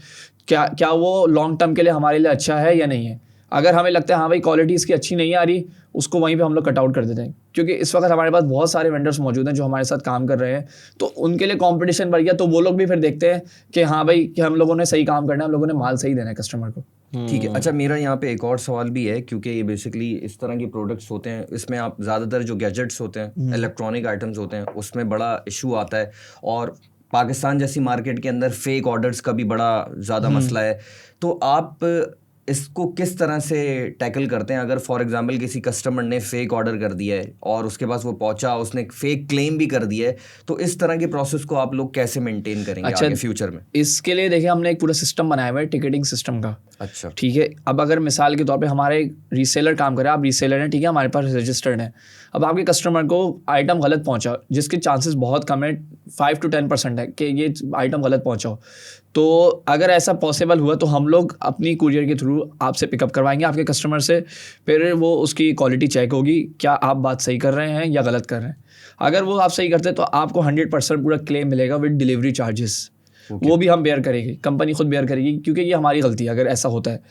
क्या वो लॉन्ग टर्म के लिए हमारे लिए अच्छा है या नहीं है। अगर हमें लगता है हाँ भाई क्वालिटी इसकी अच्छी नहीं आ रही, उसको वहीं पे हम लोग कट आउट कर देते हैं, क्योंकि इस वक्त हमारे पास बहुत सारे वेंडर्स मौजूद हैं जो हमारे साथ काम कर रहे हैं, तो उनके लिए कंपटीशन बढ़ गया, तो वो लोग भी फिर देखते हैं कि हाँ भाई कि हम लोगों ने सही काम करना है, हम लोगों ने माल सही देना है कस्टमर को। ठीक है। अच्छा, मेरा यहाँ पे एक और सवाल भी है, क्योंकि ये बेसिकली इस तरह के प्रोडक्ट्स होते हैं, इसमें आप ज़्यादातर जो गैजेट्स होते हैं, इलेक्ट्रॉनिक आइटम्स होते हैं, उसमें बड़ा इशू आता है, और पाकिस्तान जैसी मार्केट के अंदर फेक ऑर्डर्स का भी बड़ा ज़्यादा मसला है। तो आप इसको किस तरह से टैकल करते हैं? अगर फॉर एग्जांपल किसी कस्टमर ने फेक ऑर्डर कर दिया है और उसके पास वो पहुंचा, उसने फेक क्लेम भी कर दिया है, तो इस तरह के प्रोसेस को आप लोग कैसे मेंटेन करेंगे आगे फ्यूचर में? इसके लिए देखिए हमने एक पूरा सिस्टम बनाया हुआ है, टिकटिंग सिस्टम का। अच्छा, ठीक है, अब अगर मिसाल के तौर पे हमारे रीसेलर काम करे, आप रीसेलर हैं, ठीक है, हमारे पास रजिस्टर्ड है, अब आपके कस्टमर को आइटम गलत पहुंचा, जिसके चांसेस बहुत कम है, 5 to 10% है कि ये आइटम गलत पहुंचा हो, तो अगर ऐसा पॉसिबल हुआ तो हम लोग अपनी कुरियर के थ्रू आपसे पिकअप करवाएंगे आपके कस्टमर से, फिर वो उसकी क्वालिटी चेक होगी, क्या आप बात सही कर रहे हैं या गलत कर रहे हैं। अगर वो आप सही करते हैं तो आपको 100% पूरा क्लेम मिलेगा विद डिलीवरी चार्जेस। वो भी हम बेयर करेंगे, कंपनी खुद बेयर करेगी, क्योंकि ये हमारी गलती है अगर ऐसा होता है।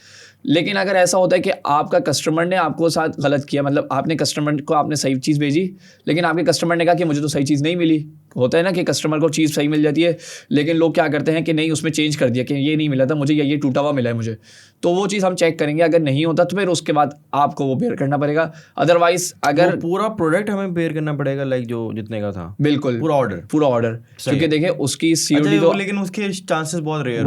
लेकिन अगर ऐसा होता है कि आपका कस्टमर ने आपको साथ गलत किया, मतलब आपने कस्टमर को आपने सही चीज़ भेजी लेकिन आपके कस्टमर ने कहा कि मुझे तो सही चीज़ नहीं मिली, होता है ना कि कस्टमर को चीज़ सही मिल जाती है लेकिन लोग क्या करते हैं कि नहीं उसमें चेंज कर दिया कि ये नहीं मिला था मुझे, या ये टूटा हुआ मिला है मुझे, तो वो चीज़ हम चेक करेंगे। अगर नहीं होता तो फिर उसके बाद आपको वो बेयर करना पड़ेगा। अदरवाइज अगर पूरा प्रोडक्ट हमें बेयर करना पड़ेगा, लाइक जो जितने का था, बिल्कुल पूरा ऑर्डर, क्योंकि देखिए उसकी सीओडी अच्छा, तो लेकिन उसके चांसेस बहुत रेयर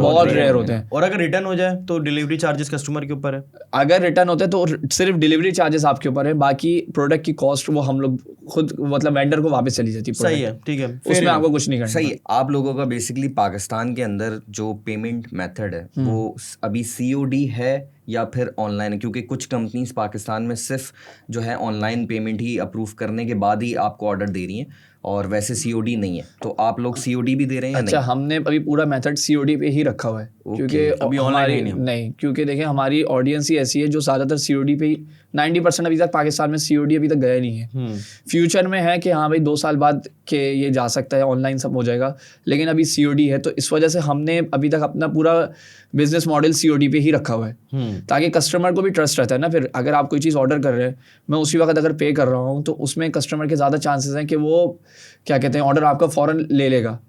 होते हैं। और अगर रिटर्न हो जाए तो डिलीवरी चार्जेस कस्टमर के ऊपर है। अगर रिटर्न होता है तो सिर्फ डिलीवरी चार्जेस आपके ऊपर है, बाकी प्रोडक्ट की कॉस्ट वो हम लोग खुद मतलब वेंडर को वापस चली जाती है। सही है, ठीक है, उसमें आपको कुछ नहीं करना। सही। आप लोगों का बेसिकली पाकिस्तान के अंदर जो पेमेंट मेथड है वो अभी सीओडी है या फिर ऑनलाइन है? क्योंकि कुछ कंपनीज पाकिस्तान में सिर्फ जो है ऑनलाइन पेमेंट ही अप्रूव करने के बाद ही आपको ऑर्डर दे रही हैं और वैसे सीओडी नहीं है। तो आप लोग सीओडी भी दे रहे हैं या अच्छा, नहीं? हमने अभी पूरा मेथड सीओडी पे ही रखा हुआ है, क्योंकि अभी ऑनलाइन नहीं, क्योंकि देखिए हमारी ऑडियंस ही ऐसी है जो ज़्यादातर सीओडी पे ही 90% अभी तक पाकिस्तान में सीओडी अभी तक गया नहीं है। फ्यूचर में है कि हाँ भाई 2 साल बाद के ये जा सकता है, ऑनलाइन सब हो जाएगा, लेकिन अभी सीओडी है। तो इस वजह से हमने अभी तक अपना पूरा बिजनेस मॉडल सीओडी पे ही रखा हुआ है, ताकि कस्टमर को भी ट्रस्ट रहता है ना। फिर अगर आप कोई चीज़ ऑर्डर कर रहे हैं, मैं उसी वक्त अगर पे कर रहा हूँ तो उसमें कस्टमर के ज़्यादा चांसेस हैं कि वो क्या कहते हैं ऑर्डर आपका फ़ौरन ले लेगा,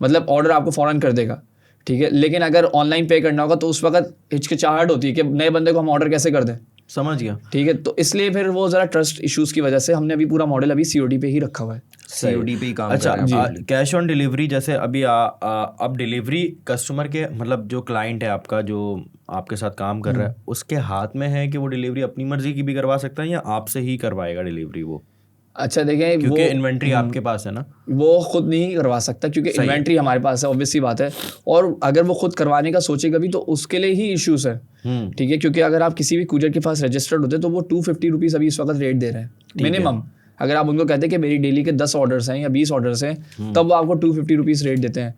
मतलब ऑर्डर आपको फ़ौरन कर देगा, ठीक है। लेकिन अगर ऑनलाइन पे करना होगा तो उस वक्त हिचकिचाहट होती है कि नए बंदे को हम ऑर्डर कैसे कर दें। समझ गया, ठीक है। तो इसलिए फिर वो ज़रा ट्रस्ट इश्यूज़ की वजह से हमने अभी पूरा मॉडल अभी सीओडी पे ही रखा हुआ है। सीओडी पे ही काम अच्छा, कर रहे हैं। कैश ऑन डिलीवरी जैसे अभी अब डिलीवरी कस्टमर के मतलब जो क्लाइंट है आपका जो आपके साथ काम कर रहा है उसके हाथ में है कि वो डिलीवरी अपनी मर्जी की भी करवा सकता है या आपसे ही करवाएगा डिलीवरी वो? अच्छा देखें, क्योंकि इन्वेंट्री आपके पास है ना, वो खुद नहीं करवा सकता क्योंकि इन्वेंट्री हमारे पास है, ऑब्वियस सी बात है। और अगर वो खुद करवाने का सोचेगा भी तो उसके लिए ही इश्यूज है, ठीक है। क्योंकि अगर आप किसी भी कुरियर के पास रजिस्टर्ड होते तो वो 250 रुपीज़ अभी इस वक्त रेट दे रहे हैं मिनिमम। अगर आप उनको कहते हैं कि मेरी डेली के 10 ऑर्डर्स हैं या 20 ऑर्डर्स हैं, तब वो आपको 250 रुपीज़ रेट देते हैं।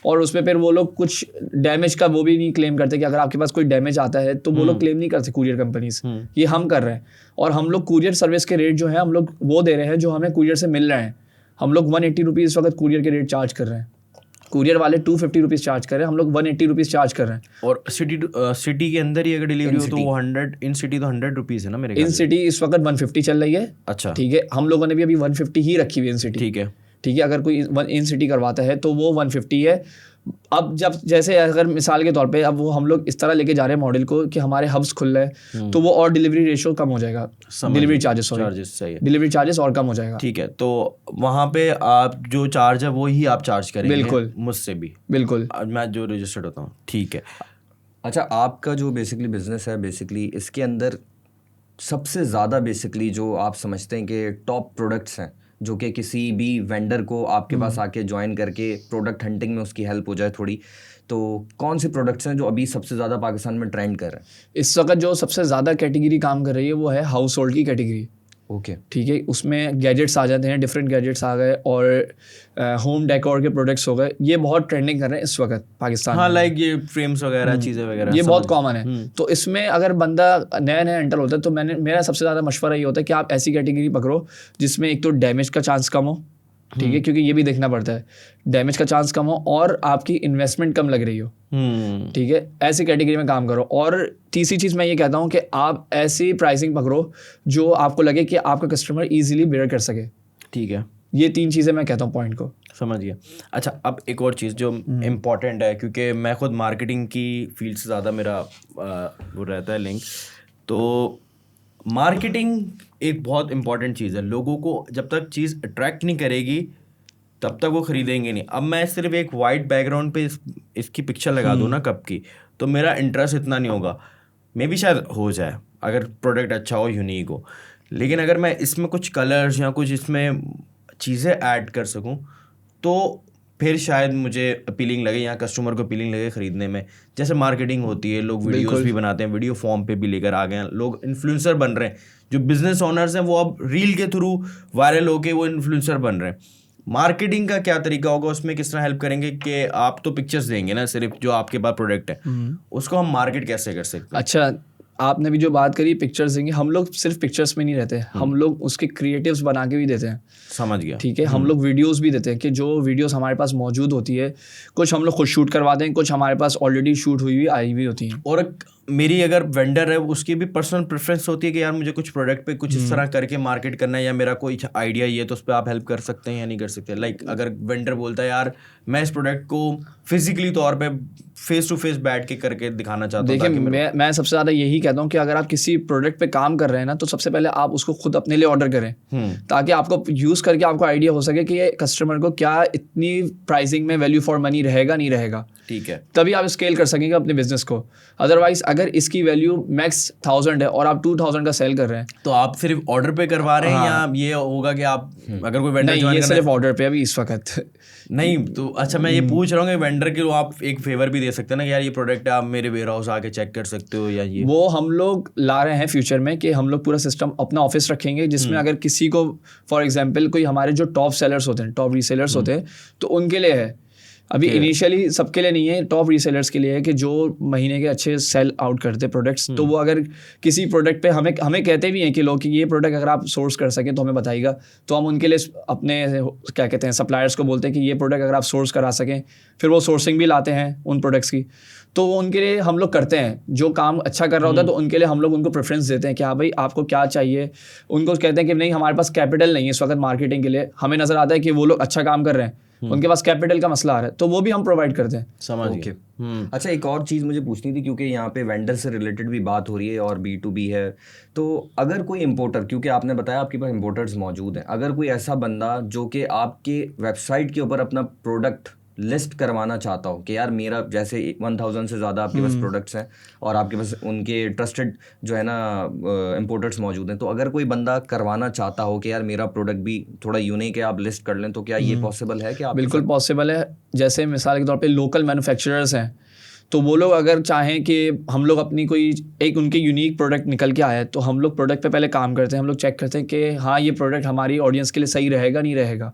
और उसमें फिर वो लोग कुछ डैमेज का वो भी नहीं क्लेम करते कि अगर आपके पास कोई डैमेज आता है तो वो लोग क्लेम नहीं करते कुरियर कंपनीज, ये हम कर रहे हैं। और हम लोग कुरियर सर्विस के रेट जो है हम लोग वो दे रहे हैं जो हमें कुरियर से मिल रहे हैं। हम लोग 180 रुपीज़ इस वक्त कुरियर के रेट चार्ज कर रहे हैं, कुरियर वाले 250 रुपीज़ चार्ज कर रहे हैं, हम लोग 180 रुपीज़ चार्ज कर रहे हैं। और सिटी के अंदर ही अगर डिलीवरी हो तो वो 100, इन सिटी तो 100 रुपीज़ है ना मेरे ख्याल इन से। सिटी इस वक्त 150 चल रही है। अच्छा, ठीक है, हम लोगों ने भी अभी 150 ही रखी हुई है इन सिटी। ठीक है, ठीक है। अगर कोई इन सिटी करवाता है तो वो 150 है। अब जब जैसे अगर मिसाल के तौर पे अब वो हम लोग इस तरह लेके जा रहे हैं मॉडल को कि हमारे हब्स खुल रहे हैं तो वो और डिलीवरी रेशियो कम हो जाएगा, डिलीवरी चार्जेस सही है, डिलीवरी चार्जेस और कम हो जाएगा। ठीक है। तो वहाँ पे आप जो चार्ज है वो ही आप चार्ज करेंगे? बिल्कुल, मुझसे भी बिल्कुल, मैं जो रजिस्टर्ड होता हूँ, ठीक है। अच्छा, आपका जो बेसिकली बिजनेस है, बेसिकली इसके अंदर सबसे ज़्यादा बेसिकली जो आप समझते हैं कि टॉप प्रोडक्ट्स हैं जो कि किसी भी वेंडर को आपके पास आके ज्वाइन करके प्रोडक्ट हंटिंग में उसकी हेल्प हो जाए थोड़ी, तो कौन से प्रोडक्ट्स हैं जो अभी सबसे ज़्यादा पाकिस्तान में ट्रेंड कर रहे हैं? इस वक्त जो सबसे ज़्यादा कैटेगरी काम कर रही है वो है हाउस होल्ड की कैटेगरी। ओके, ठीक है। उसमें गैजेट्स आ जाते हैं, डिफरेंट गैजेट्स आ गए और होम डेकोर के प्रोडक्ट्स हो गए, ये बहुत ट्रेंडिंग कर रहे हैं इस वक्त पाकिस्तान में। हाँ, लाइक ये फ्रेम्स वगैरह चीज़ें वगैरह ये बहुत कॉमन है। तो इसमें अगर बंदा नया नया एंटर होता है तो मेरा सबसे ज़्यादा मशवरा ये होता है कि आप ऐसी कैटेगरी पकड़ो जिसमें एक तो डैमेज का चांस कम हो, ठीक है, क्योंकि ये भी देखना पड़ता है, डैमेज का चांस कम हो और आपकी इन्वेस्टमेंट कम लग रही हो, ठीक है, ऐसी कैटेगरी में काम करो। और तीसरी चीज़ मैं ये कहता हूँ कि आप ऐसी प्राइसिंग पकड़ो जो आपको लगे कि आपका कस्टमर ईजिली बेयर कर सके, ठीक है। ये 3 चीज़ें मैं कहता हूँ पॉइंट को। समझ गया। अच्छा, अब एक और चीज़ जो इम्पॉर्टेंट है, क्योंकि मैं खुद मार्केटिंग की फील्ड से ज़्यादा मेरा वो रहता है लिंक, तो मार्केटिंग एक बहुत इंपॉर्टेंट चीज़ है। लोगों को जब तक चीज़ अट्रैक्ट नहीं करेगी तब तक वो ख़रीदेंगे नहीं। अब मैं सिर्फ एक वाइट बैकग्राउंड पे इसकी पिक्चर लगा दूँ ना कप की, तो मेरा इंटरेस्ट इतना नहीं होगा। मे भी शायद हो जाए अगर प्रोडक्ट अच्छा हो, यूनिक हो, लेकिन अगर मैं इसमें कुछ कलर्स या कुछ इसमें चीज़ें ऐड कर सकूं तो फिर शायद मुझे अपीलिंग लगे या कस्टमर को अपीलिंग लगे ख़रीदने में। जैसे मार्केटिंग होती है, लोग वीडियोस भी बनाते हैं, वीडियो फॉर्म पे भी लेकर आ गए हैं, लोग इन्फ्लुएंसर बन रहे हैं। जो बिजनेस ओनर्स हैं वो अब रील के थ्रू वायरल होके वो इन्फ्लुएंसर बन रहे हैं। मार्केटिंग का क्या तरीका होगा, उसमें किस तरह हेल्प करेंगे कि आप तो पिक्चर्स देंगे ना सिर्फ जो आपके पास प्रोडक्ट है, उसको हम मार्केट कैसे कर सकते हैं? अच्छा, आपने भी जो बात करी पिक्चर्स देंगे, हम लोग सिर्फ पिक्चर्स में नहीं रहते, हम लोग उसके क्रिएटिव्स बना के भी देते हैं। समझ गया। ठीक है, हम लोग वीडियोस भी देते हैं कि जो वीडियोस हमारे पास मौजूद होती है, कुछ हम लोग खुद शूट करवाते हैं, कुछ हमारे पास ऑलरेडी शूट हुई आई हुई होती हैं। और मेरी अगर वेंडर है उसकी भी पर्सनल प्रेफरेंस होती है कि यार मुझे कुछ प्रोडक्ट पे कुछ इस तरह करके मार्केट करना है, या मेरा कोई आइडिया ये तो उस पर आप हेल्प कर सकते हैं या नहीं कर सकते? लाइक अगर वेंडर बोलता है यार मैं इस प्रोडक्ट को फिजिकली तौर पे फेस टू फेस बैठ के करके दिखाना चाहता हूँ। देखिए, मैं सबसे ज़्यादा यही कहता हूँ कि अगर आप किसी प्रोडक्ट पे काम कर रहे हैं ना, तो सबसे पहले आप उसको खुद अपने लिए ऑर्डर करें, ताकि आपको यूज़ करके आपको आइडिया हो सके कि ये कस्टमर को क्या इतनी प्राइसिंग में वैल्यू फॉर मनी रहेगा नहीं रहेगा। ठीक है, तभी आप स्केल कर सकेंगे अपने बिजनेस को। अदरवाइज अगर इसकी वैल्यू मैक्स 1000 है और आप 2000 का सेल कर रहे हैं, तो आप सिर्फ ऑर्डर पे करवा रहे हैं या ये होगा कि आप अगर कोई वेंडर नहीं, ये सिर्फ ऑर्डर पे अभी इस वक्त नहीं? तो अच्छा, मैं ये पूछ रहा हूँ कि वेंडर के आप एक फेवर भी दे सकते हैं ना कि यार ये प्रोडक्ट है, आप मेरे वेयर हाउस आके चेक कर सकते हो, या ये वो हम लोग ला रहे हैं फ्यूचर में कि हम लोग पूरा सिस्टम अपना ऑफिस रखेंगे, जिसमें अगर किसी को फॉर एग्जांपल कोई हमारे जो टॉप सेलर्स होते हैं, टॉप रीसेलर्स होते हैं, तो उनके लिए है। अभी इनिशियली सबके लिए नहीं है, टॉप रीसेलर्स के लिए है कि जो महीने के अच्छे सेल आउट करते प्रोडक्ट्स, तो वो अगर किसी प्रोडक्ट पे हमें कहते भी हैं कि लोग कि ये प्रोडक्ट अगर आप सोर्स कर सकें तो हमें बताइएगा, तो हम उनके लिए अपने क्या कहते हैं सप्लायर्स को बोलते हैं कि ये प्रोडक्ट अगर आप सोर्स करा सकें, फिर वो सोर्सिंग भी लाते हैं उन प्रोडक्ट्स की, तो उनके लिए हम लोग करते हैं। जो काम अच्छा कर रहा होता है तो उनके लिए हम लोग उनको प्रेफरेंस देते हैं कि हाँ भाई आपको क्या चाहिए। उनको कहते हैं कि नहीं हमारे पास कैपिटल नहीं है इस वक्त मार्केटिंग के लिए, हमें नज़र आता है कि वो लोग अच्छा काम कर रहे हैं, उनके पास कैपिटल का मसला आ रहा है, तो वो भी हम प्रोवाइड करते हैं। समझ गए। अच्छा, एक और चीज़ मुझे पूछनी थी, क्योंकि यहाँ पे वेंडर से रिलेटेड भी बात हो रही है और B2B है, तो अगर कोई इंपोर्टर, क्योंकि आपने बताया आपके पास इंपोर्टर्स मौजूद हैं, अगर कोई ऐसा बंदा जो कि आपके वेबसाइट के ऊपर अपना प्रोडक्ट लिस्ट करवाना चाहता हो कि यार मेरा जैसे 1000 से ज़्यादा आपके पास प्रोडक्ट्स हैं और आपके पास उनके ट्रस्टेड जो है ना इंपोर्टर्स मौजूद हैं, तो अगर कोई बंदा करवाना चाहता हो कि यार मेरा प्रोडक्ट भी थोड़ा यूनिक है, आप लिस्ट कर लें, तो क्या ये पॉसिबल है? कि आप बिल्कुल पॉसिबल है। जैसे मिसाल के तौर पे लोकल मैन्युफैक्चरर्स हैं, तो वो लोग अगर चाहें कि हम लोग अपनी कोई एक उनके यूनिक प्रोडक्ट निकल के आया है, तो हम लोग प्रोडक्ट पे पहले काम करते हैं, हम लोग चेक करते हैं कि हाँ ये प्रोडक्ट हमारी ऑडियंस के लिए सही रहेगा नहीं रहेगा।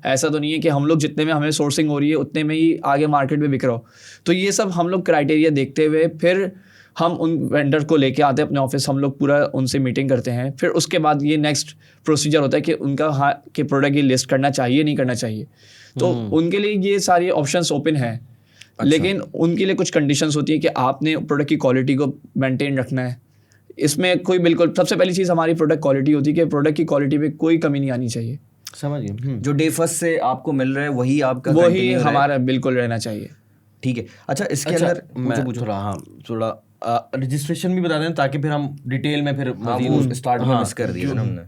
ऐसा तो नहीं है कि हम लोग जितने में हमें सोर्सिंग हो रही है उतने में ही आगे मार्केट में बिक रहा हो। तो ये सब हम लोग क्राइटेरिया देखते हुए फिर हम उन वेंडर को लेके आते हैं अपने ऑफिस, हम लोग पूरा उनसे मीटिंग करते हैं, फिर उसके बाद ये नेक्स्ट प्रोसीजर होता है कि उनका हाँ कि प्रोडक्ट ये लिस्ट करना चाहिए नहीं करना चाहिए। तो उनके लिए ये सारी ऑप्शंस ओपन हैं। अच्छा। लेकिन उनके लिए कुछ कंडीशंस होती है कि आपने प्रोडक्ट की क्वालिटी को मेंटेन रखना है। इसमें कोई बिल्कुल सबसे पहली चीज़ हमारी प्रोडक्ट क्वालिटी होती है कि प्रोडक्ट की क्वालिटी में कोई कमी नहीं आनी चाहिए। समझ गए। जो डे फर्स्ट से आपको मिल रहा है वही आपका वही हमारा बिल्कुल रहना चाहिए। ठीक है। अच्छा, इसके अंदर मैं थोड़ा रजिस्ट्रेशन भी बता दें ताकि फिर हम डिटेल में फिर स्टार्ट में मिस कर दिया हमने।